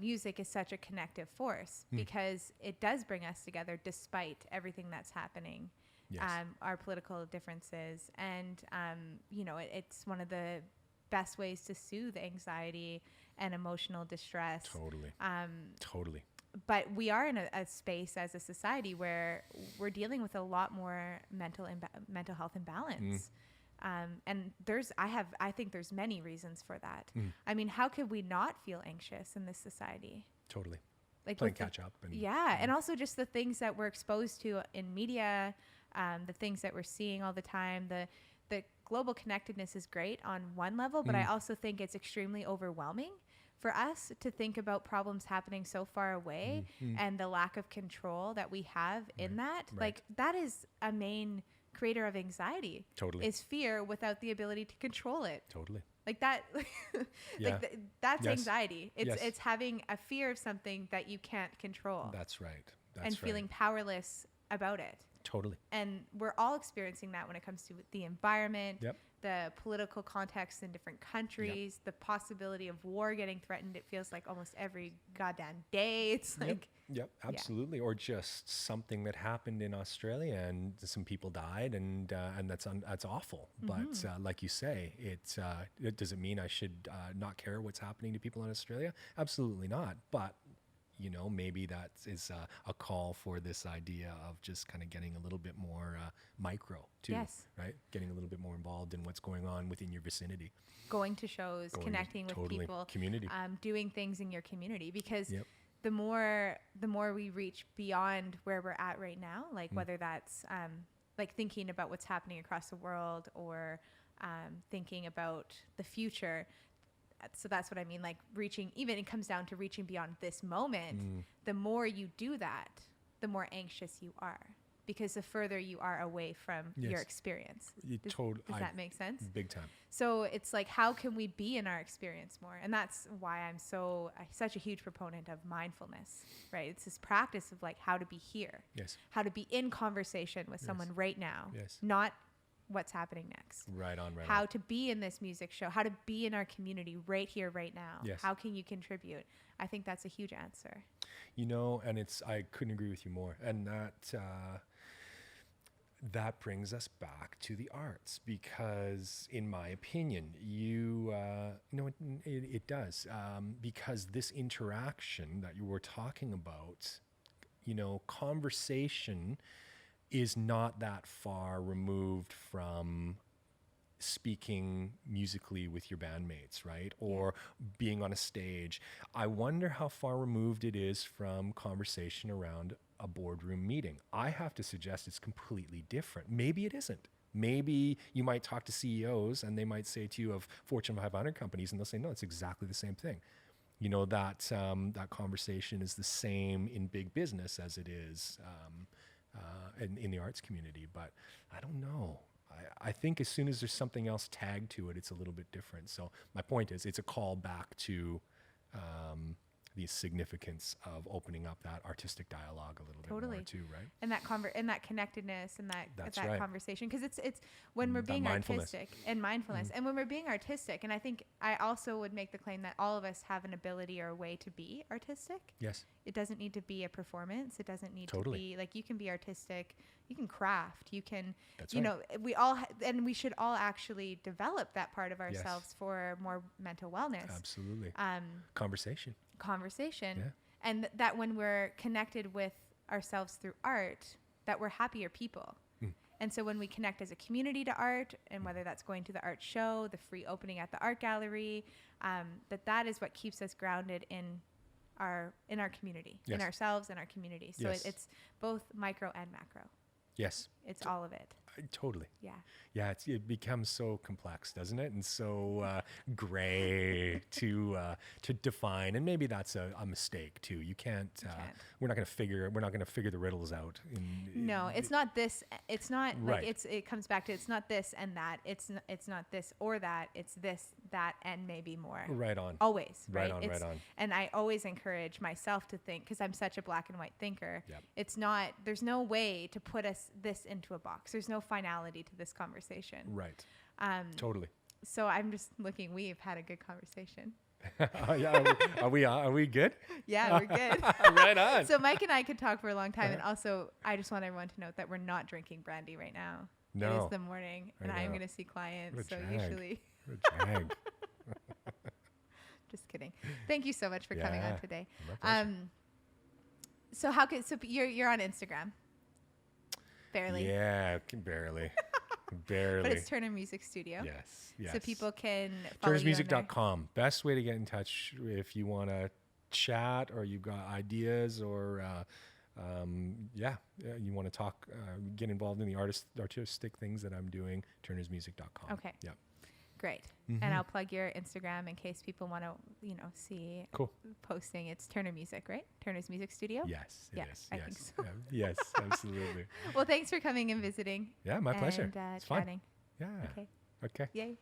music is such a connective force because it does bring us together despite everything that's happening. Yes. Our political differences. And, you know, it's one of the best ways to soothe anxiety and emotional distress. Totally. Totally. But we are in a space as a society where we're dealing with a lot more mental health imbalance. And I think there's many reasons for that. I mean, how could we not feel anxious in this society? Totally. Like playing catch up. And, and also just the things that we're exposed to in media, the things that we're seeing all the time, the global connectedness is great on one level, but I also think it's extremely overwhelming for us to think about problems happening so far away and the lack of control that we have in that. Right. Like that is a main creator of anxiety. Totally. Is fear without the ability to control it. Totally. Like that, that's Yes. anxiety. It's Yes. it's having a fear of something that you can't control. That's right. And feeling powerless about it. Totally. And we're all experiencing that when it comes to the environment, Yep. the political context in different countries, the possibility of war getting threatened. It feels like almost every goddamn day. It's like, Yep, absolutely. Or just something that happened in Australia and some people died, and that's awful. But like you say, it does it mean I should not care what's happening to people in Australia? Absolutely not. But you know, maybe that is a call for this idea of just kind of getting a little bit more micro too, right? Getting a little bit more involved in what's going on within your vicinity. Going to shows, connecting with people, community, doing things in your community, because the more we reach beyond where we're at right now, like whether that's like thinking about what's happening across the world or thinking about the future. So that's what I mean, like it comes down to reaching beyond this moment. The more you do that, the more anxious you are, because the further you are away from your experience. Does that make sense? Big time. So it's like, how can we be in our experience more? And that's why I'm such a huge proponent of mindfulness, right? It's this practice of like how to be here, how to be in conversation with someone right now, not what's happening next. Right on. How to be in this music show, how to be in our community right here, right now. How can you contribute? I think that's a huge answer. You know, and I couldn't agree with you more. And that brings us back to the arts, because in my opinion, it does, because this interaction that you were talking about, you know, conversation is not that far removed from speaking musically with your bandmates, right? Or being on a stage. I wonder how far removed it is from conversation around a boardroom meeting. I have to suggest it's completely different. Maybe it isn't. Maybe you might talk to CEOs and they might say to you of Fortune 500 companies, and they'll say, no, it's exactly the same thing. You know, that conversation is the same in big business as it is in the arts community. But I don't know. I think as soon as there's something else tagged to it, it's a little bit different. So my point is, it's a call back to the significance of opening up that artistic dialogue a little bit more too, right? And that connectedness and that conversation, because it's when we're being artistic and mindfulness, and when we're being artistic, and I think I also would make the claim that all of us have an ability or a way to be artistic. Yes. It doesn't need to be a performance. It doesn't need to be like, you can be artistic, you can craft, you can, know, we all, and we should all actually develop that part of ourselves for more mental wellness. Absolutely. Conversation. And that when we're connected with ourselves through art, that we're happier people. And so when we connect as a community to art, and whether that's going to the art show, the free opening at the art gallery, that is what keeps us grounded in in our community, Yes. in ourselves and our community. So Yes. it's both micro and macro. Yes. It's all of it. Totally. Yeah. Yeah, it becomes so complex, doesn't it? And so gray to define, and maybe that's a mistake too. You can't. We're not going to figure the riddles out. No, it's not this. It's not Right. like it comes back to it's not this and that. It's not this or that. It's this, that, and maybe more. Right on. Always. Right Right. on. Right on. And I always encourage myself to think, because I'm such a black and white thinker. Yep. It's not. There's no way to put this into a box. There's no finality to this conversation. Right. Totally. So I'm just looking. We've had a good conversation. Yeah. Are we good? Yeah, we're good. Right on. So Mike and I could talk for a long time, and also I just want everyone to note that we're not drinking brandy right now. It No. is the morning, and I'm going to see clients. What a So drag. usually, What a drag. just kidding. Thank you so much for coming Yeah, on today. my pleasure. So you're on Instagram? Barely. Yeah, barely. Barely. But it's Turner Music Studio. Yes. Yes. So people can follow you on there. turnersmusic.com. Best way to get in touch if you want to chat or you've got ideas or you want to talk, get involved in the artistic things that I'm doing. turnersmusic.com. Okay. Yep. Great. Mhm. And I'll plug your Instagram in case people want to, see Cool. posting. It's Turner Music, right? Turner's Music Studio? Yes. It Yeah, is. I yes. think so. Yes. Absolutely. Well, thanks for coming and visiting. Yeah. My pleasure. And It's fun. chatting. Yeah. Okay. Okay. Yay.